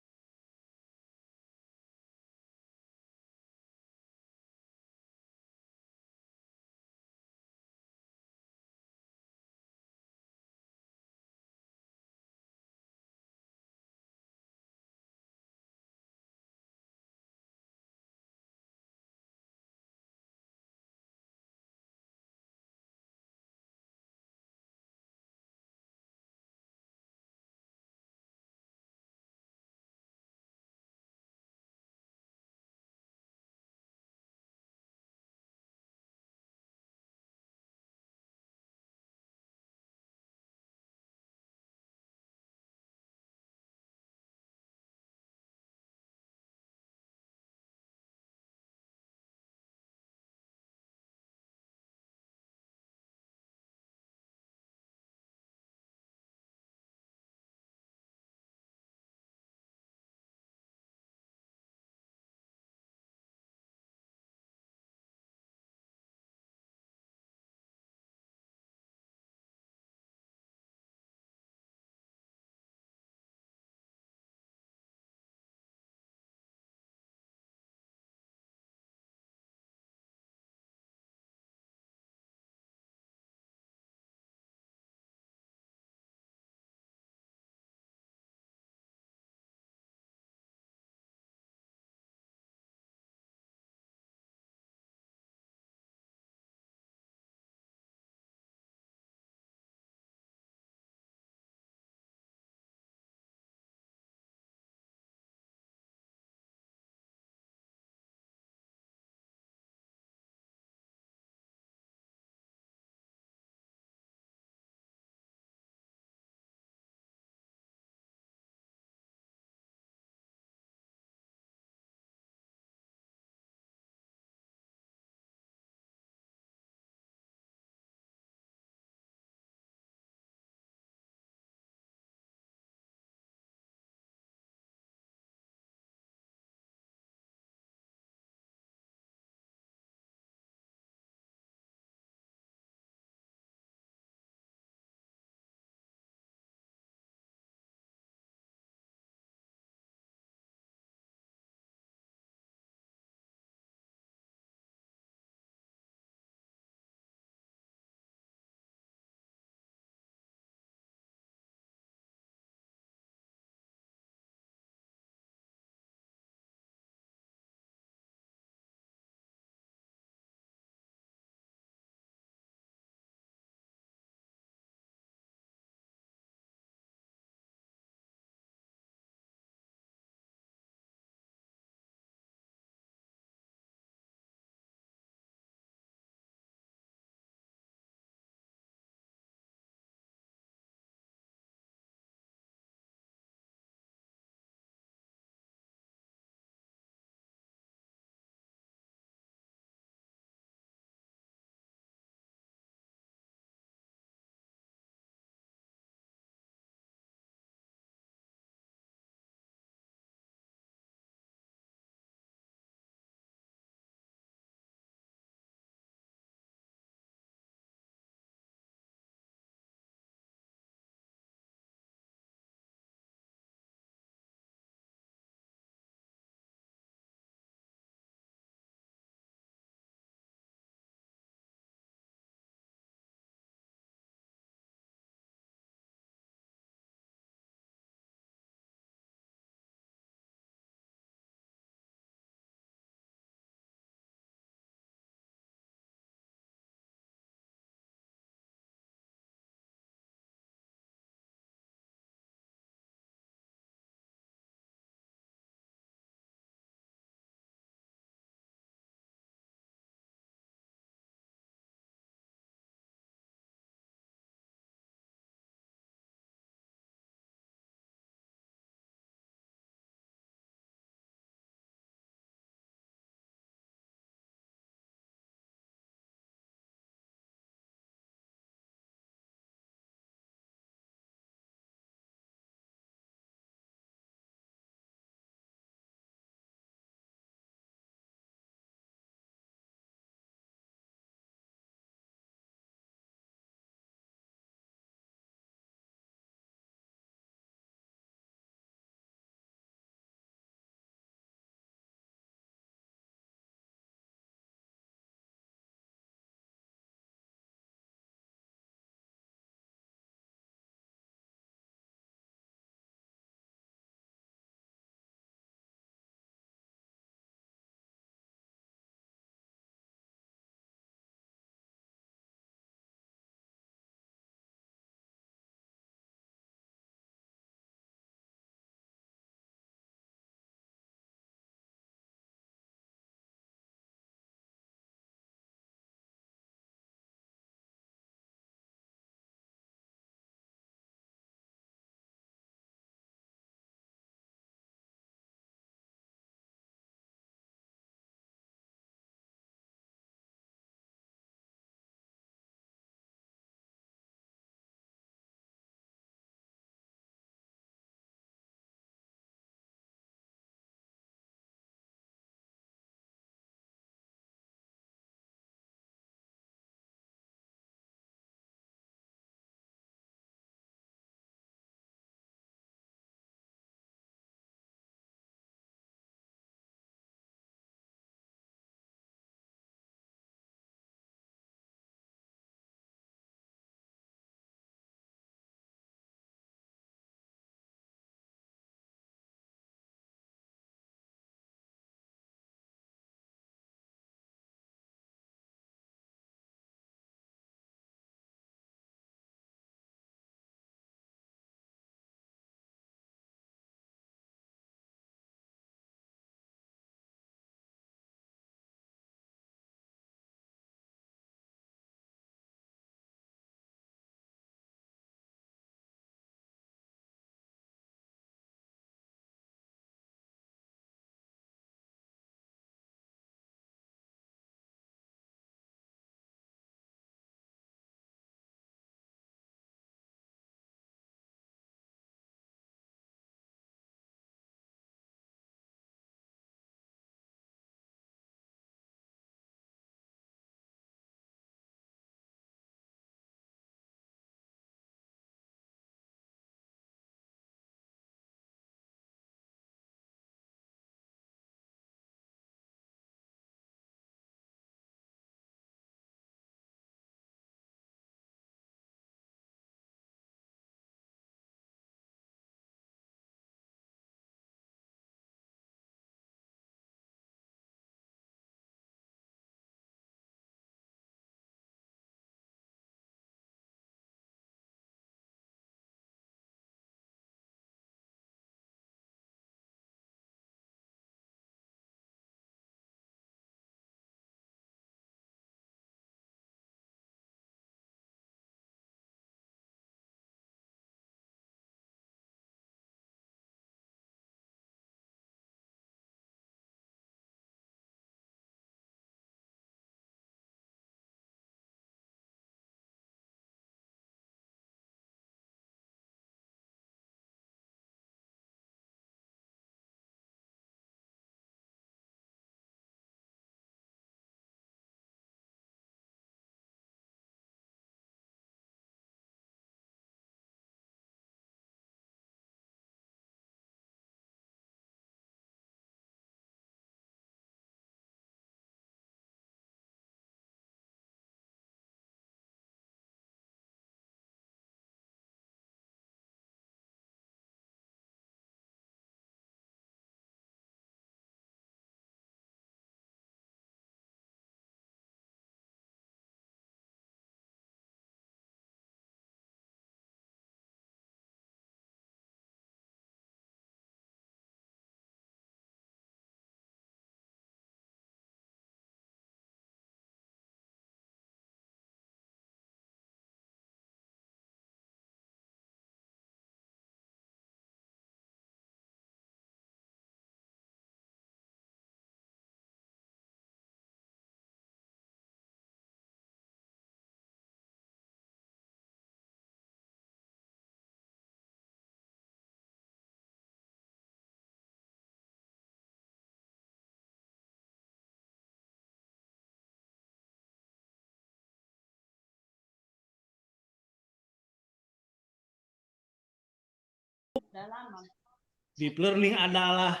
Speaker 1: Deep learning adalah.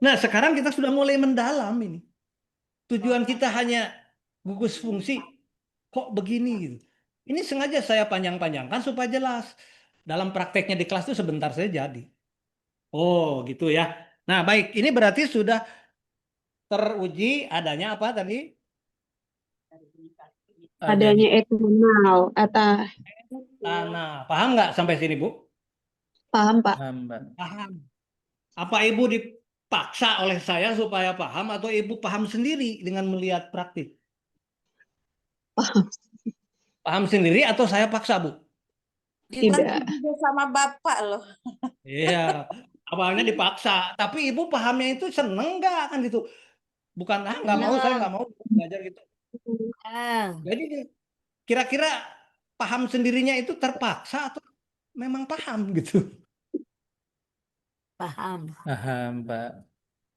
Speaker 1: Nah, sekarang kita sudah mulai mendalam ini. Tujuan kita hanya gugus fungsi. Kok begini gitu. Ini sengaja saya panjang-panjangkan supaya jelas. Dalam prakteknya di kelas itu sebentar saja jadi. Oh, gitu ya. Nah, baik. Ini berarti sudah teruji adanya apa tadi?
Speaker 6: Adanya etanol.
Speaker 1: Tanah. Paham nggak sampai sini, Bu?
Speaker 6: Paham, Pak?
Speaker 4: Paham, Pak.
Speaker 1: Paham. Apa Ibu dipaksa oleh saya supaya paham atau Ibu paham sendiri dengan melihat praktik? Paham sendiri atau saya paksa, Bu?
Speaker 6: Tidak.
Speaker 7: juga sama Bapak loh.
Speaker 1: Iya, awalnya dipaksa, tapi Ibu pahamnya itu seneng nggak kan gitu? Bukan nggak mau, saya nggak mau belajar gitu. Jadi kira-kira paham sendirinya itu terpaksa atau memang paham gitu?
Speaker 7: Paham.
Speaker 4: Paham, Pak.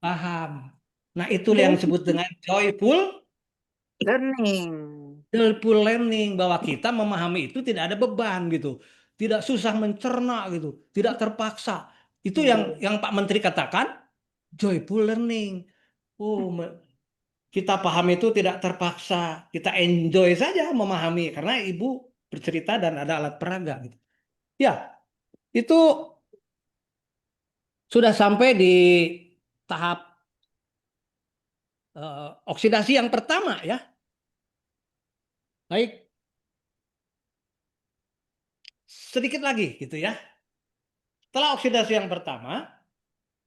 Speaker 1: Paham. Nah, itu yang disebut dengan joyful learning, bahwa kita memahami itu tidak ada beban gitu, tidak susah mencerna gitu, tidak terpaksa. Itu yang Pak Menteri katakan joyful learning. Oh, kita paham itu tidak terpaksa, kita enjoy saja memahami karena Ibu bercerita dan ada alat peraga gitu. Ya, itu sudah sampai di tahap oksidasi yang pertama ya. Baik. Sedikit lagi gitu ya. Setelah oksidasi yang pertama,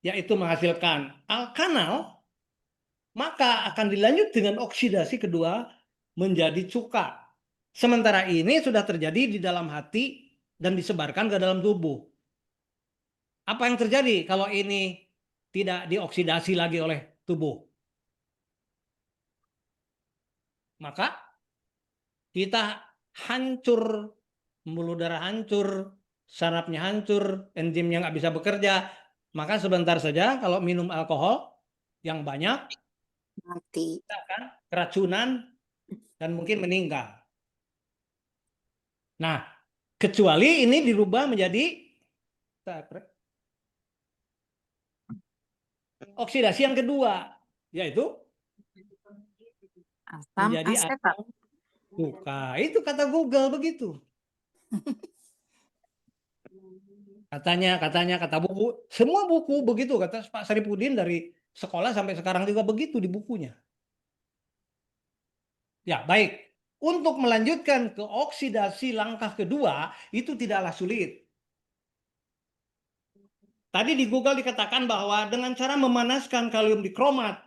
Speaker 1: yaitu menghasilkan alkanal, maka akan dilanjut dengan oksidasi kedua menjadi cuka. Sementara ini sudah terjadi di dalam hati dan disebarkan ke dalam tubuh. Apa yang terjadi kalau ini tidak dioksidasi lagi oleh tubuh? Maka kita hancur, pembuluh darah hancur, sarafnya hancur, enzimnya nggak bisa bekerja. Maka sebentar saja kalau minum alkohol yang banyak,
Speaker 7: Mati.
Speaker 1: kita akan keracunan dan mungkin meninggal. Nah, kecuali ini dirubah menjadi oksidasi yang kedua, yaitu
Speaker 7: Asam
Speaker 1: menjadi
Speaker 7: asetat.
Speaker 1: asam cuka. Itu kata Google begitu. Kata buku, semua buku begitu, kata Pak Saripudin dari sekolah sampai sekarang juga begitu di bukunya. Ya, baik. Untuk melanjutkan ke oksidasi langkah kedua, itu tidaklah sulit. Tadi di Google dikatakan bahwa dengan cara memanaskan kalium dikromat,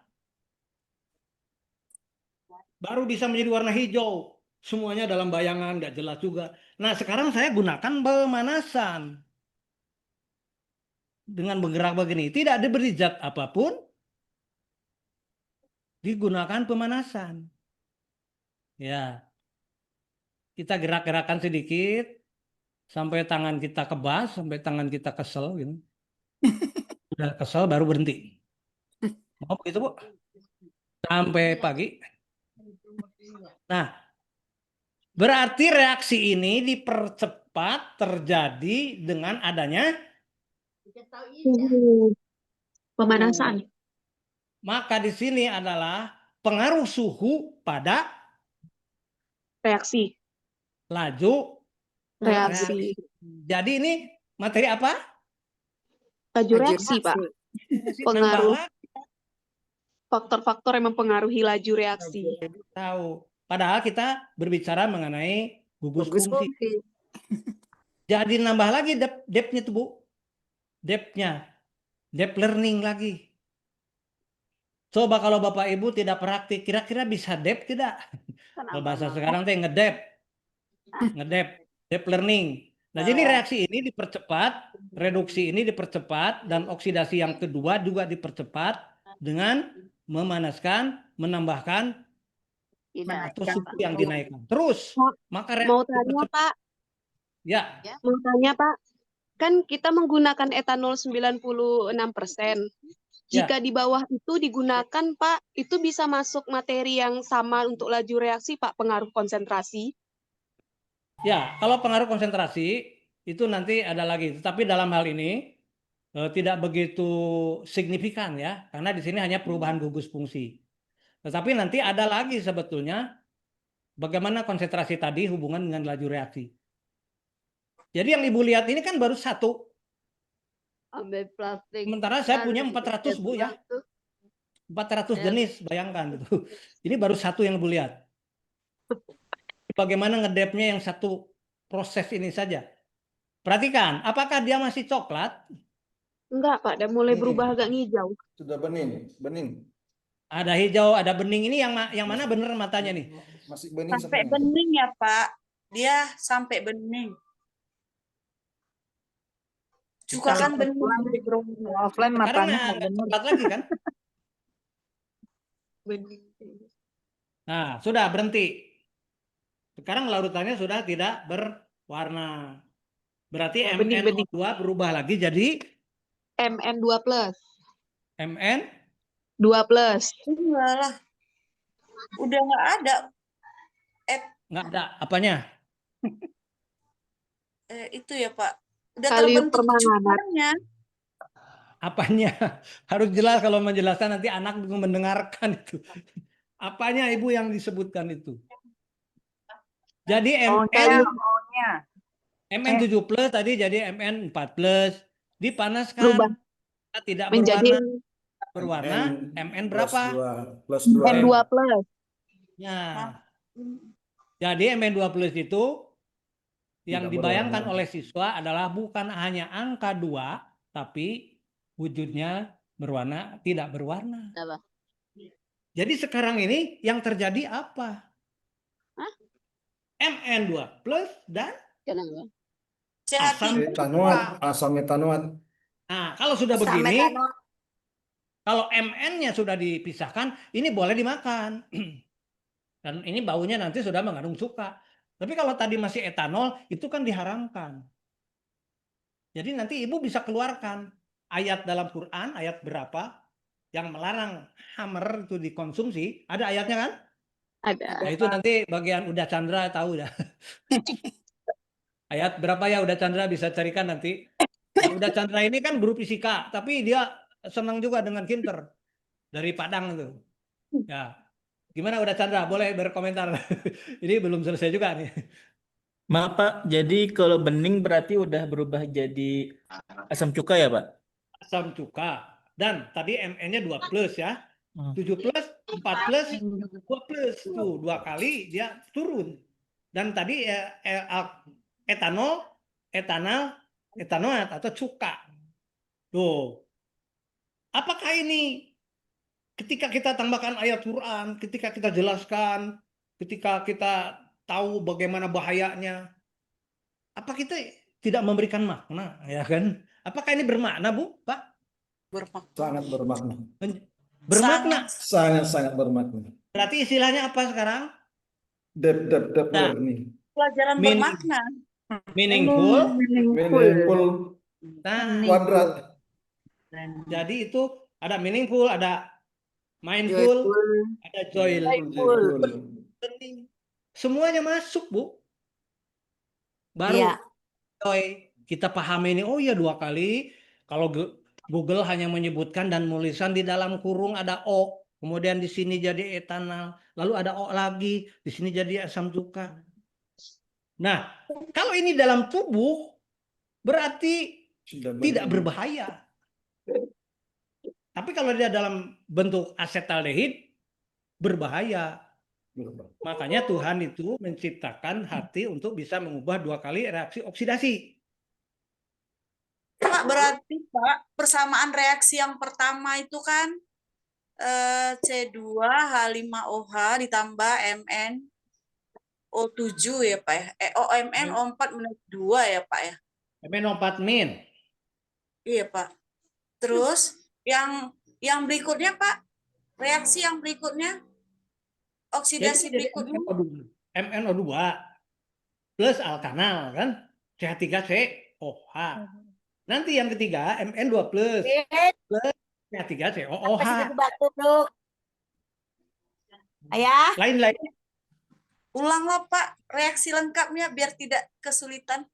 Speaker 1: baru bisa menjadi warna hijau. Semuanya dalam bayangan, nggak jelas juga. Nah, sekarang saya gunakan pemanasan. Dengan bergerak begini, tidak diberi zat apapun, digunakan pemanasan. Ya, kita gerak-gerakan sedikit, sampai tangan kita kebas, sampai tangan kita kesel. Gitu. Udah kesel baru berhenti. Mau begitu, Bu? Sampai pagi. Nah, berarti reaksi ini dipercepat terjadi dengan adanya
Speaker 6: Pemanasan.
Speaker 1: Maka di sini adalah pengaruh suhu pada
Speaker 6: Reaksi.
Speaker 1: laju
Speaker 6: Reaksi.
Speaker 1: Jadi ini materi apa?
Speaker 6: Laju reaksi, Pak. Pengaruh. Faktor-faktor yang mempengaruhi laju reaksi.
Speaker 1: Tahu. Padahal kita berbicara mengenai gugus fungsi. Jadi nambah lagi depth-nya tuh, Bu. Depth-nya. Depth learning lagi. Coba kalau Bapak Ibu tidak praktik, kira-kira bisa depth tidak? Kalau bahasa sekarang teh ngedepth. Depth learning. Nah, jadi reaksi ini dipercepat, reduksi ini dipercepat, dan oksidasi yang kedua juga dipercepat dengan memanaskan, menambahkan atau suhu yang dinaikkan. Terus, maka
Speaker 6: Mau tanya, Pak?
Speaker 1: Ya.
Speaker 6: Mau tanya, Pak? Kan kita menggunakan etanol 96%. Jika di bawah itu digunakan, Pak, itu bisa masuk materi yang sama untuk laju reaksi, Pak, pengaruh konsentrasi?
Speaker 1: Ya, kalau pengaruh konsentrasi, itu nanti ada lagi. Tetapi dalam hal ini tidak begitu signifikan ya, karena di sini hanya perubahan gugus fungsi. Tetapi nanti ada lagi sebetulnya bagaimana konsentrasi tadi hubungan dengan laju reaksi. Jadi yang Ibu lihat ini kan baru satu.
Speaker 6: Ambil plastik.
Speaker 1: Sementara saya punya 400 Bu ya. 400 jenis, bayangkan gitu. Ini baru satu yang Ibu lihat. Bagaimana ngedepnya yang satu proses ini saja. Perhatikan, apakah dia masih coklat?
Speaker 6: Enggak, Pak, udah mulai berubah agak hijau.
Speaker 2: Sudah bening, bening.
Speaker 1: Ada hijau, ada bening. Ini yang mana bener matanya nih?
Speaker 2: Masih bening
Speaker 7: Sampai
Speaker 2: sebenarnya.
Speaker 7: bening ya Pak. Dia sampai bening. Juga kan bening.
Speaker 8: Offline
Speaker 1: Sekarang
Speaker 8: matanya
Speaker 1: nggak coklat lagi kan?
Speaker 6: Bening.
Speaker 1: Nah, sudah berhenti. Sekarang larutannya sudah tidak berwarna. Berarti
Speaker 6: Oh, bening.
Speaker 1: MnO2 berubah lagi jadi
Speaker 6: Mn2+.
Speaker 1: Mn
Speaker 6: 2+.
Speaker 7: Enggak lah. Udah nggak ada.
Speaker 1: nggak ada apanya.
Speaker 7: Itu ya Pak. Udah
Speaker 6: Kalium
Speaker 7: terbentuk
Speaker 6: permanganat.
Speaker 7: cukanya.
Speaker 1: Apanya? Harus jelas kalau menjelaskan nanti anak mendengarkan itu. Apanya Ibu yang disebutkan itu? Jadi Mn7+ tadi jadi Mn4+, dipanaskan
Speaker 6: Berubah.
Speaker 1: tidak
Speaker 6: Menjadi
Speaker 1: berwarna, Mn berapa?
Speaker 2: Plus 2.
Speaker 6: Mn2+.
Speaker 1: Nah, jadi Mn2+ itu yang
Speaker 2: Tidak
Speaker 1: dibayangkan
Speaker 2: berwarna.
Speaker 1: oleh siswa adalah bukan hanya angka 2, tapi wujudnya berwarna, tidak berwarna.
Speaker 6: Apa?
Speaker 1: Jadi sekarang ini yang terjadi apa?
Speaker 6: Hah?
Speaker 1: Mn2+ dan
Speaker 6: Kenapa?
Speaker 1: asam.
Speaker 2: Asam metanoat.
Speaker 1: Nah, kalau sudah begini, kalau Mn-nya sudah dipisahkan, ini boleh dimakan. Dan ini baunya nanti sudah mengandung cuka. Tapi kalau tadi masih etanol, itu kan diharamkan. Jadi nanti Ibu bisa keluarkan ayat dalam Quran, ayat berapa yang melarang hammer itu dikonsumsi. Ada ayatnya kan?
Speaker 6: Ada.
Speaker 1: Nah, itu nanti bagian Uda Chandra tahu dah. Ayat berapa ya Uda Chandra bisa carikan nanti. Nah, Uda Chandra ini kan guru fisika, tapi dia senang juga dengan Kinter dari Padang itu. Ya, gimana Uda Chandra? Boleh berkomentar. Ini belum selesai juga nih.
Speaker 4: Maaf Pak, jadi kalau bening berarti udah berubah jadi asam cuka ya Pak?
Speaker 1: Asam cuka. Dan tadi Mn-nya 2+ ya. 7+, 4+, 2+. Tuh, 2 kali dia turun. Dan tadi etanoat atau cuka. Tuh. Apakah ini ketika kita tambahkan ayat Quran, ketika kita jelaskan, ketika kita tahu bagaimana bahayanya, apa kita tidak memberikan makna, ya kan? Apakah ini bermakna, Bu, Pak?
Speaker 2: Sangat bermakna.
Speaker 1: Bermakna.
Speaker 2: Sangat bermakna.
Speaker 1: Berarti istilahnya apa sekarang?
Speaker 2: Dep
Speaker 1: Nah.
Speaker 2: ini.
Speaker 7: Pelajaran bermakna.
Speaker 1: Meaningful. Nah,
Speaker 2: Kuadrat.
Speaker 1: jadi itu ada meaningful, ada mindful, ada joyful. Semuanya masuk, Bu. Baru
Speaker 7: Iya.
Speaker 1: joy kita pahami ini. Oh iya 2 kali. Kalau Google hanya menyebutkan dan menuliskan di dalam kurung ada O, kemudian di sini jadi etanol, lalu ada O lagi, di sini jadi asam cuka. Nah, kalau ini dalam tubuh berarti tidak berbahaya. Tapi kalau dia dalam bentuk asetaldehid berbahaya. Makanya Tuhan itu menciptakan hati untuk bisa mengubah 2 kali reaksi oksidasi.
Speaker 7: Pak, berarti Pak, persamaan reaksi yang pertama itu kan C2H5OH ditambah MnO7 ya Pak ya. MnO4-2 ya Pak ya.
Speaker 1: MnO4-.
Speaker 7: Iya Pak. Terus yang berikutnya Pak, reaksi yang berikutnya, oksidasi berikutnya.
Speaker 1: MnO2 plus alkanal kan, CH3COH. Nanti yang ketiga Mn2 plus CH3COOH.
Speaker 7: Ayah.
Speaker 1: Lain-lain.
Speaker 7: Ulanglah Pak reaksi lengkapnya biar tidak kesulitan.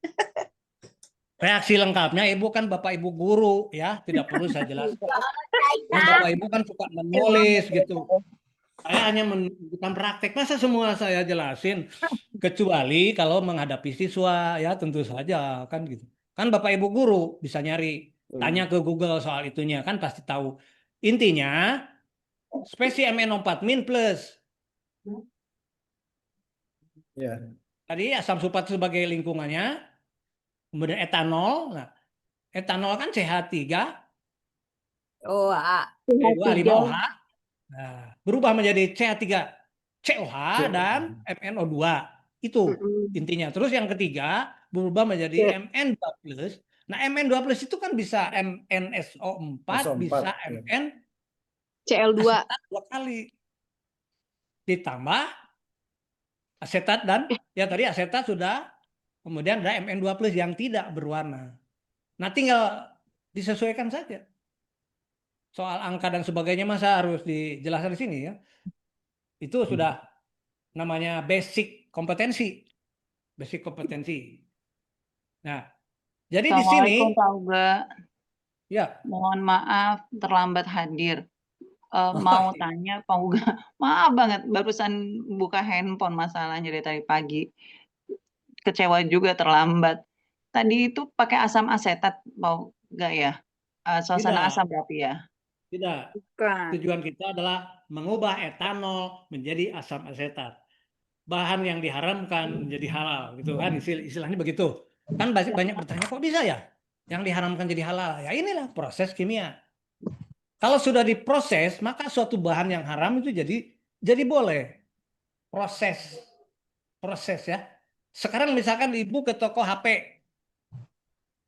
Speaker 1: Reaksi lengkapnya Ibu kan Bapak Ibu guru ya, tidak perlu saya jelaskan. Kan Bapak Ibu kan suka menulis gitu. Saya hanya menunjukkan praktek. Masa semua saya jelasin? Kecuali kalau menghadapi siswa ya tentu saja kan gitu. Kan Bapak Ibu guru bisa nyari, tanya ke Google soal itunya kan pasti tahu. Intinya spesi MnO4 min plus.
Speaker 2: Ya.
Speaker 1: Tadi asam sulfat sebagai lingkungannya, kemudian etanol. Nah, etanol kan CH3,
Speaker 5: Oh,
Speaker 1: CH2, 5OH. Nah, berubah menjadi CH3, COH dan MnO2. Itu intinya. Terus yang ketiga berubah menjadi Mn2 plus. Nah, Mn2 plus itu kan bisa MnSO4,
Speaker 2: SO4,
Speaker 1: bisa
Speaker 2: ya.
Speaker 1: Mn
Speaker 6: Cl2.
Speaker 1: asetat 2 kali. Ditambah asetat dan ya tadi asetat sudah, kemudian ada Mn2 plus yang tidak berwarna. Nah, tinggal disesuaikan saja. Soal angka dan sebagainya masa harus dijelaskan di sini ya. Itu sudah namanya basic kompetensi. Basic kompetensi. Nah, jadi di sini
Speaker 8: Assalamualaikum Pak Uga.
Speaker 1: ya.
Speaker 8: Mohon maaf terlambat hadir. Mau tanya Pak Uga, maaf banget barusan buka handphone masalahnya dari tadi pagi. Kecewa juga terlambat. Tadi itu pakai asam asetat Pak Uga ya? Suasana
Speaker 1: Tidak,
Speaker 8: asam berarti ya?
Speaker 1: tidak.
Speaker 8: Bukan.
Speaker 1: Tujuan kita adalah mengubah etanol menjadi asam asetat. Bahan yang diharamkan menjadi halal, gitu kan? Istilahnya begitu. Kan banyak bertanya, kok bisa ya? Yang diharamkan jadi halal. Ya inilah proses kimia. Kalau sudah diproses, maka suatu bahan yang haram itu jadi boleh. Proses ya. Sekarang misalkan ibu ke toko HP,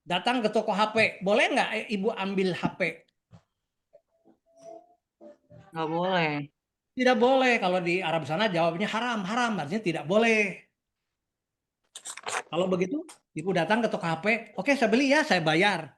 Speaker 1: datang ke toko HP, boleh nggak ibu ambil HP?
Speaker 8: Nggak boleh.
Speaker 1: Tidak boleh. Kalau di Arab sana jawabnya haram, haram artinya tidak boleh. Kalau begitu, ibu datang ke toko HP, oke saya beli ya, saya bayar.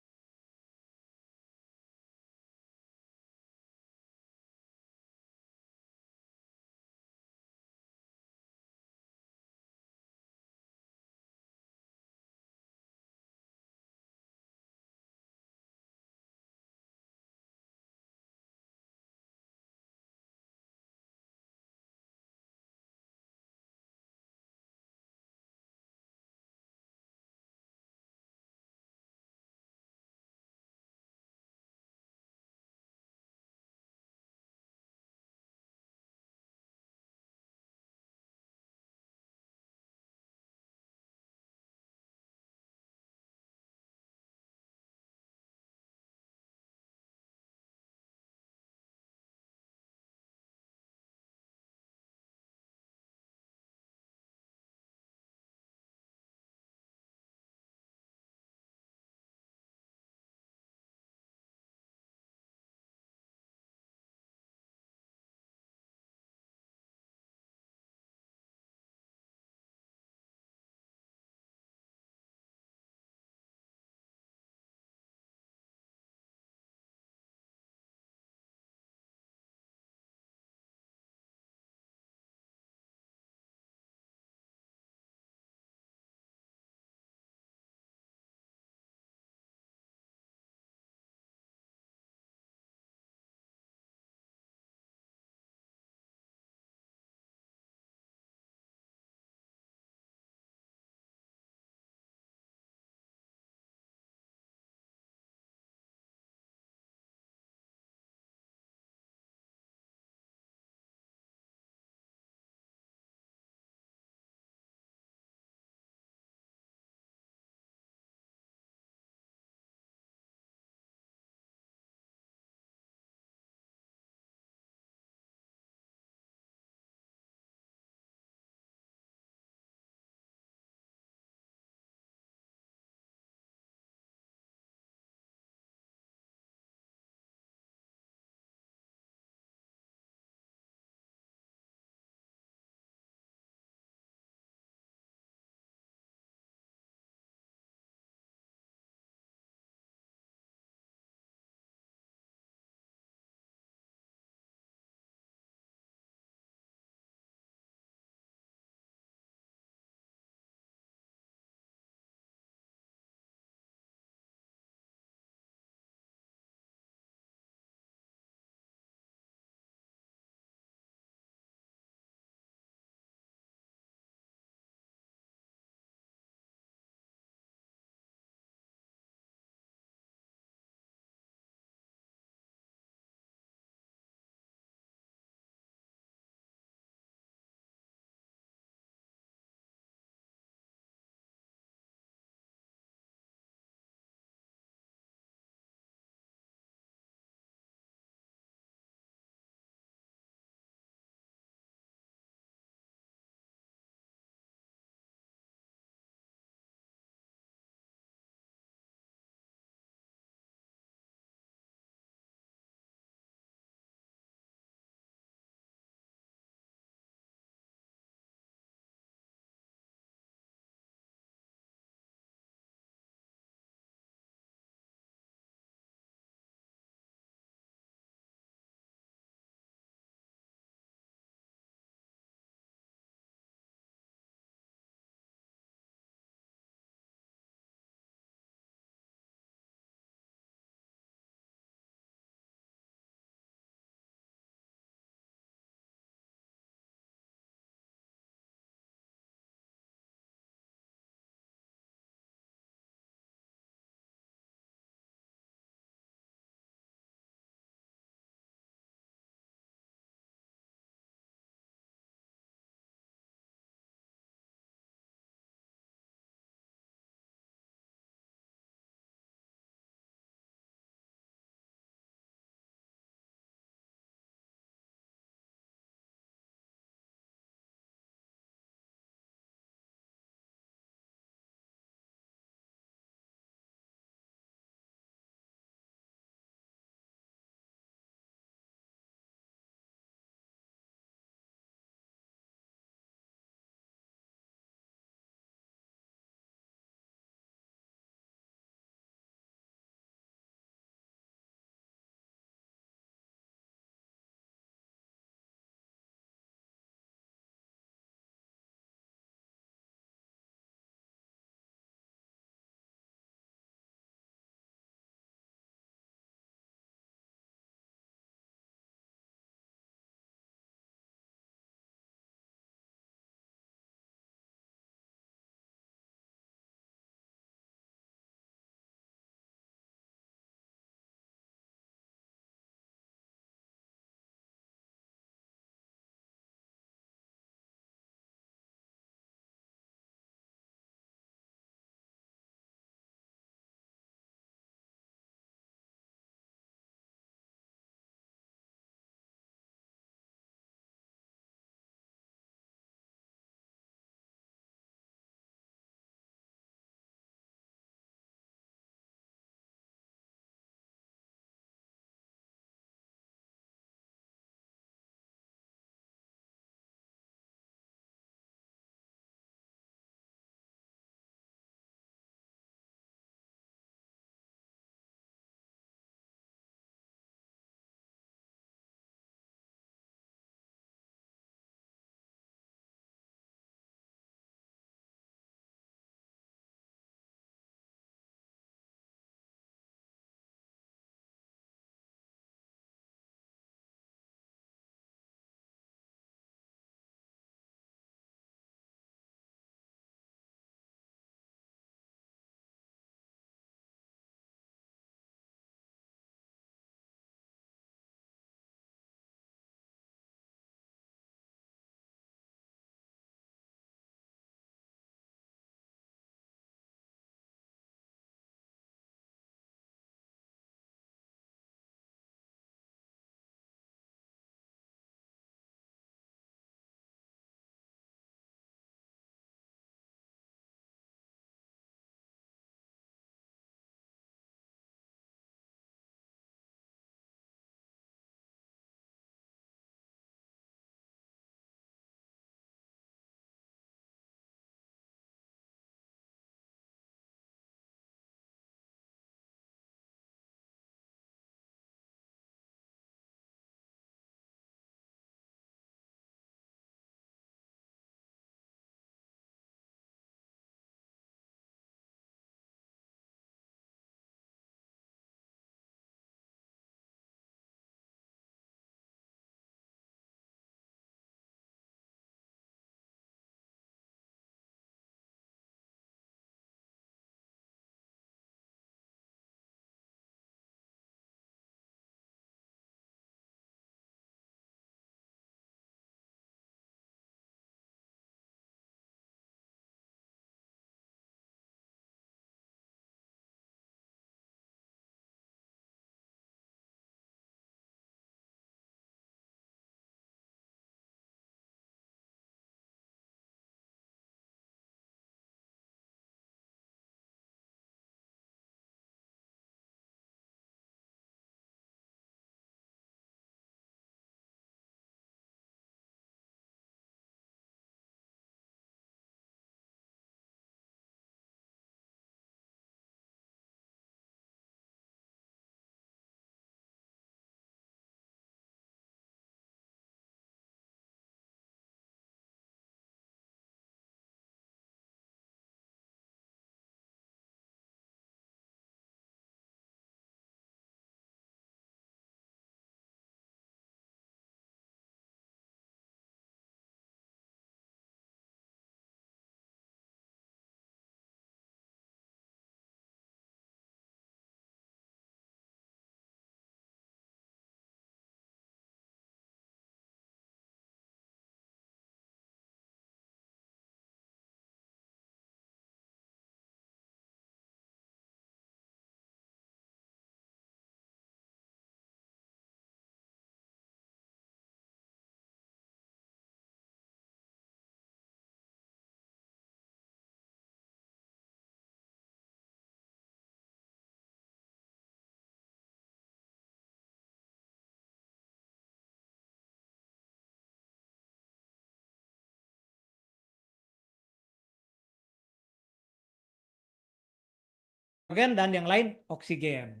Speaker 1: hidrogen dan yang lain oksigen.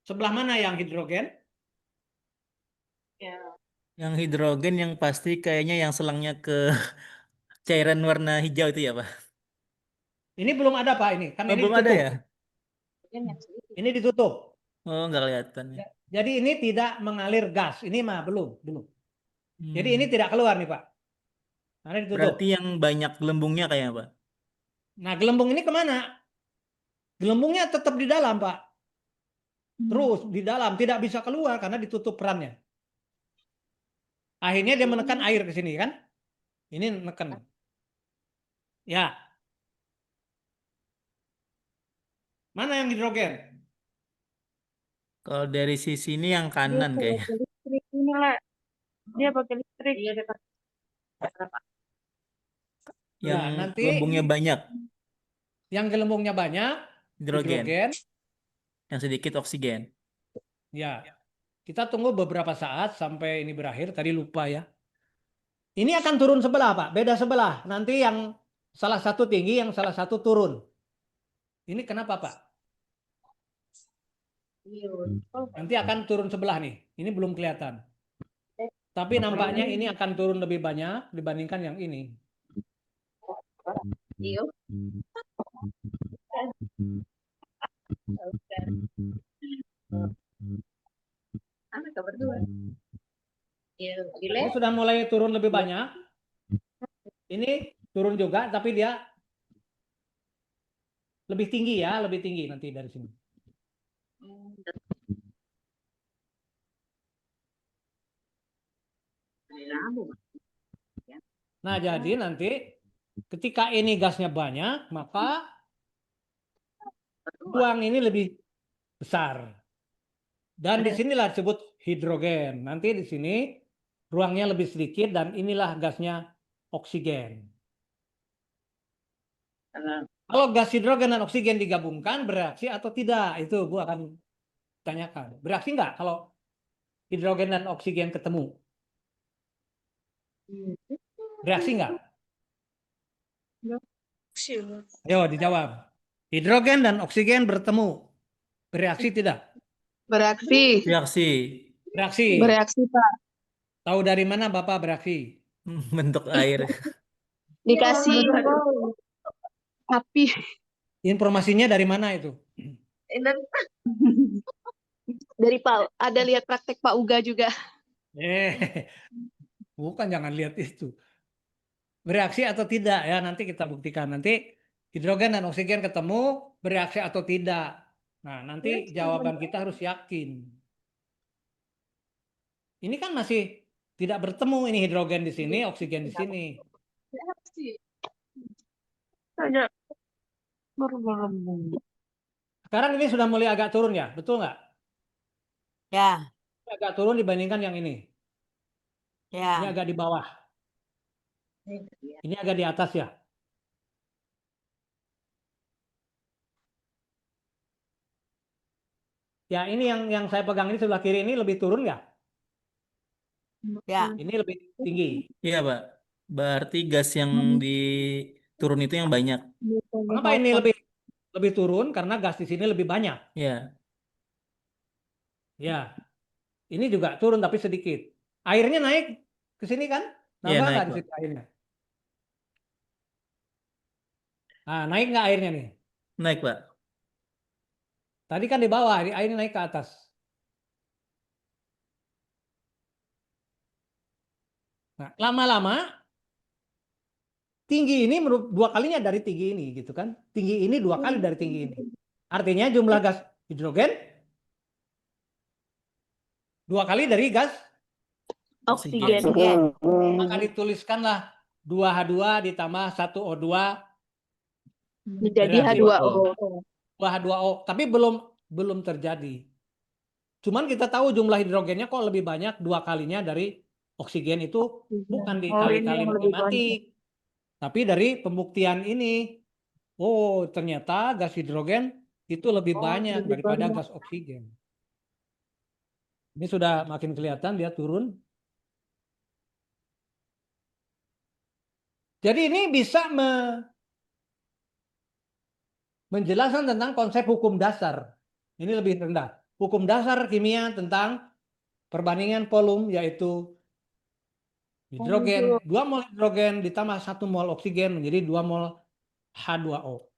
Speaker 1: Sebelah mana yang hidrogen?
Speaker 4: Yang hidrogen yang pasti kayaknya yang selangnya ke cairan warna hijau itu ya, Pak?
Speaker 1: Ini belum ada Pak ini, kan
Speaker 4: Oh,
Speaker 1: ini
Speaker 4: belum ada
Speaker 1: ditutup.
Speaker 4: ya?
Speaker 1: Ini ditutup.
Speaker 4: Oh, nggak kelihatan ya.
Speaker 1: Jadi ini tidak mengalir gas. Ini mah belum. Jadi ini
Speaker 4: Hmm.
Speaker 1: tidak keluar nih Pak. Karena ditutup.
Speaker 4: Berarti yang banyak gelembungnya kayaknya, Pak.
Speaker 1: Nah, gelembung ini kemana? Gelembungnya tetap di dalam, Pak. Terus di dalam, tidak bisa keluar karena ditutup perannya. Akhirnya dia menekan air ke sini kan? Ini menekan. Ya. Mana yang hidrogen?
Speaker 4: Kalau dari sisi ini yang kanan kayaknya.
Speaker 3: Listrik ini lah. Dia pakai listrik. Iya, dia pakai.
Speaker 4: Yang
Speaker 1: Nah, nanti
Speaker 4: gelembungnya banyak,
Speaker 1: yang gelembungnya banyak,
Speaker 4: hidrogen.
Speaker 1: hidrogen.
Speaker 4: Yang sedikit oksigen.
Speaker 1: Ya. Kita tunggu beberapa saat sampai ini berakhir. Tadi lupa ya. Ini akan turun sebelah, Pak. Beda sebelah. Nanti yang salah satu tinggi, yang salah satu turun. Ini kenapa, Pak? Nanti akan turun sebelah nih. Ini belum kelihatan. Tapi nampaknya ini akan turun lebih banyak dibandingkan yang ini. Ini sudah mulai turun lebih banyak. Ini turun juga, tapi dia lebih tinggi ya, lebih tinggi nanti dari sini. Nah, jadi nanti ketika ini gasnya banyak, maka ruang ini lebih besar. Dan disinilah disebut hidrogen. Nanti di sini ruangnya lebih sedikit dan inilah gasnya oksigen. Kalau gas hidrogen dan oksigen digabungkan bereaksi atau tidak? Itu gua akan tanyakan. Bereaksi nggak kalau hidrogen dan oksigen ketemu? Bereaksi nggak? Ayo dijawab. Hidrogen dan oksigen bertemu. Bereaksi tidak?
Speaker 6: Bereaksi.
Speaker 4: Reaksi.
Speaker 1: Bereaksi.
Speaker 6: Bereaksi, Pak.
Speaker 1: Tahu dari mana Bapak bereaksi?
Speaker 4: Bentuk air.
Speaker 6: Dikasih api.
Speaker 1: Informasinya dari mana itu?
Speaker 6: Dari Pak, ada lihat praktek Pak Uga juga.
Speaker 1: Bukan, jangan lihat itu. Bereaksi atau tidak ya, nanti kita buktikan. Nanti hidrogen dan oksigen ketemu, bereaksi atau tidak. Nah, nanti jawaban kita harus yakin. Ini kan masih tidak bertemu, ini hidrogen di sini, oksigen di sini. Sekarang ini sudah mulai agak turun ya, betul nggak?
Speaker 9: Ya,
Speaker 1: Agak turun dibandingkan yang ini. Ini
Speaker 9: ya.
Speaker 1: agak di bawah. Ini agak di atas ya. Ya, ini yang saya pegang ini sebelah kiri ini lebih turun nggak?
Speaker 9: Ya.
Speaker 1: Ini lebih tinggi.
Speaker 4: Iya, Pak. Berarti gas yang diturun itu yang banyak.
Speaker 1: Kenapa ini lebih turun? Karena gas di sini lebih banyak.
Speaker 4: Ya.
Speaker 1: Ya, ini juga turun tapi sedikit. Airnya naik ke sini kan?
Speaker 4: Iya,
Speaker 1: Nambah
Speaker 4: naik,
Speaker 1: nggak di
Speaker 4: Pak.
Speaker 1: situ airnya? Nah, naik nggak airnya nih?
Speaker 4: Naik, Pak.
Speaker 1: Tadi kan di bawah, airnya naik ke atas. Nah, lama-lama tinggi ini dua kalinya dari tinggi ini, gitu kan? Tinggi ini dua kali dari tinggi ini. Artinya jumlah gas hidrogen dua kali dari gas
Speaker 6: Oksigen.
Speaker 1: maka dituliskanlah 2H2 ditambah 1O2
Speaker 6: Menjadi
Speaker 1: bereaksi
Speaker 6: H2O.
Speaker 1: 2H2O, tapi belum terjadi. Cuman kita tahu jumlah hidrogennya kok lebih banyak dua kalinya dari oksigen itu, bukan dikali-kali matematik, tapi dari pembuktian ini. Oh, ternyata gas hidrogen itu lebih banyak daripada gas oksigen. Ini sudah makin kelihatan dia turun. Jadi ini bisa menjelaskan tentang konsep hukum dasar. Ini lebih rendah. Hukum dasar kimia tentang perbandingan volume, yaitu hidrogen, 2 mol hidrogen ditambah 1 mol oksigen menjadi 2 mol H2O.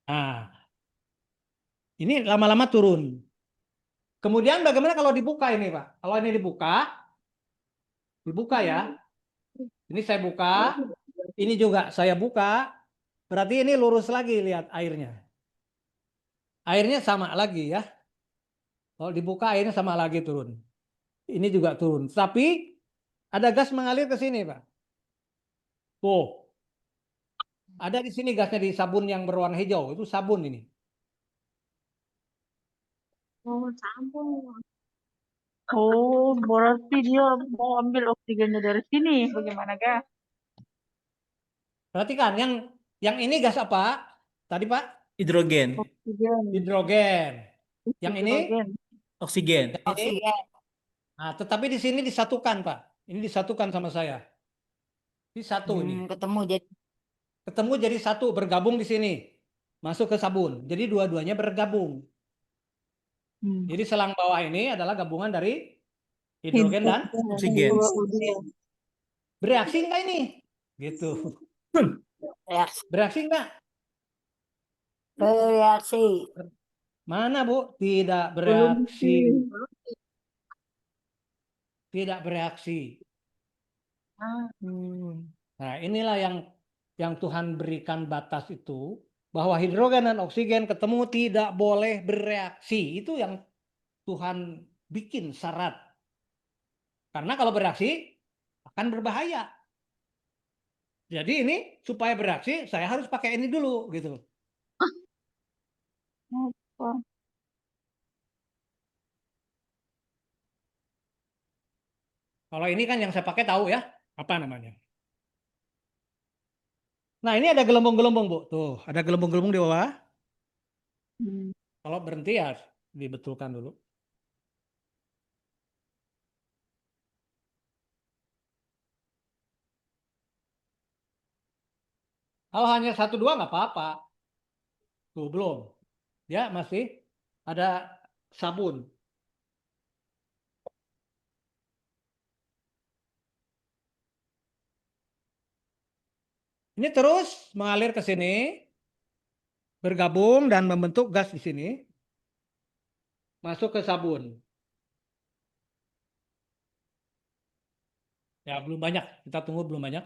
Speaker 1: Nah, ini lama-lama turun. Kemudian bagaimana kalau dibuka ini, Pak? Kalau ini dibuka ya. Ini saya buka, ini juga saya buka. Berarti ini lurus lagi, lihat airnya. Airnya sama lagi ya. Kalau dibuka airnya sama lagi turun. Ini juga turun. Tapi ada gas mengalir ke sini, Pak. Oh, ada di sini gasnya di sabun yang berwarna hijau. Itu sabun ini.
Speaker 3: Oh, sabun. Oh, berarti dia mau ambil oksigennya dari sini. Bagaimana, Kak?
Speaker 1: Perhatikan, yang ini gas apa? Tadi, Pak?
Speaker 4: Hidrogen,
Speaker 3: Oksigen.
Speaker 1: Hidrogen. Yang ini?
Speaker 3: Hidrogen.
Speaker 4: oksigen.
Speaker 9: Oksigen.
Speaker 1: Nah, tetapi di sini disatukan, Pak. Ini disatukan sama saya. Ini satu ini.
Speaker 9: Ketemu jadi
Speaker 1: Ketemu jadi satu, bergabung di sini. Masuk ke sabun. Jadi dua-duanya bergabung. Jadi selang bawah ini adalah gabungan dari hidrogen dan
Speaker 4: Oksigen.
Speaker 1: bereaksi enggak ini? Gitu.
Speaker 9: reaksi.
Speaker 1: Bereaksi enggak?
Speaker 9: Bereaksi.
Speaker 1: Mana, Bu? Tidak bereaksi. Tidak bereaksi. Nah, inilah yang Tuhan berikan batas itu, bahwa hidrogen dan oksigen ketemu tidak boleh bereaksi. Itu yang Tuhan bikin syarat. Karena kalau bereaksi akan berbahaya. Jadi ini supaya bereaksi saya harus pakai ini dulu gitu. Kalau ini kan yang saya pakai tahu ya, apa namanya. Nah, ini ada gelembung-gelembung, Bu. Tuh, ada gelembung-gelembung di bawah. Kalau berhenti ya dibetulkan dulu. Kalau hanya 1-2 nggak apa-apa. Tuh, belum. Ya, masih ada sabun. Ini terus mengalir ke sini, bergabung dan membentuk gas di sini, masuk ke sabun. Ya, belum banyak. Kita tunggu, belum banyak.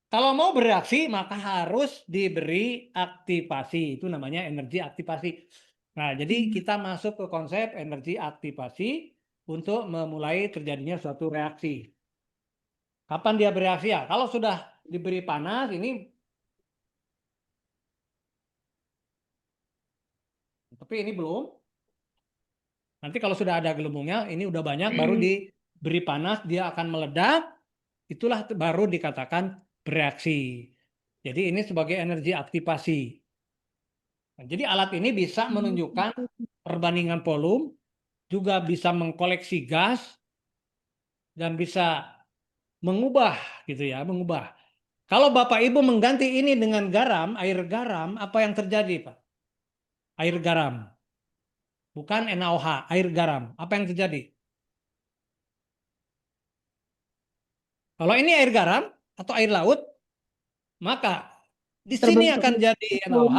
Speaker 1: Kalau mau bereaksi, maka harus diberi aktivasi. Itu namanya energi aktivasi. Nah, jadi kita masuk ke konsep energi aktivasi untuk memulai terjadinya suatu reaksi. Kapan dia bereaksi ya? Kalau sudah diberi panas, ini. Tapi ini belum. Nanti kalau sudah ada gelembungnya, ini udah banyak, baru diberi panas, dia akan meledak. Itulah baru dikatakan bereaksi. Jadi ini sebagai energi aktivasi. Nah, jadi alat ini bisa menunjukkan perbandingan volume, juga bisa mengkoleksi gas, dan bisa mengubah gitu ya, mengubah. Kalau Bapak Ibu mengganti ini dengan garam, air garam, apa yang terjadi, Pak? Air garam. Bukan NaOH, air garam. Apa yang terjadi? Kalau ini air garam atau air laut, maka di sini akan jadi NaOH.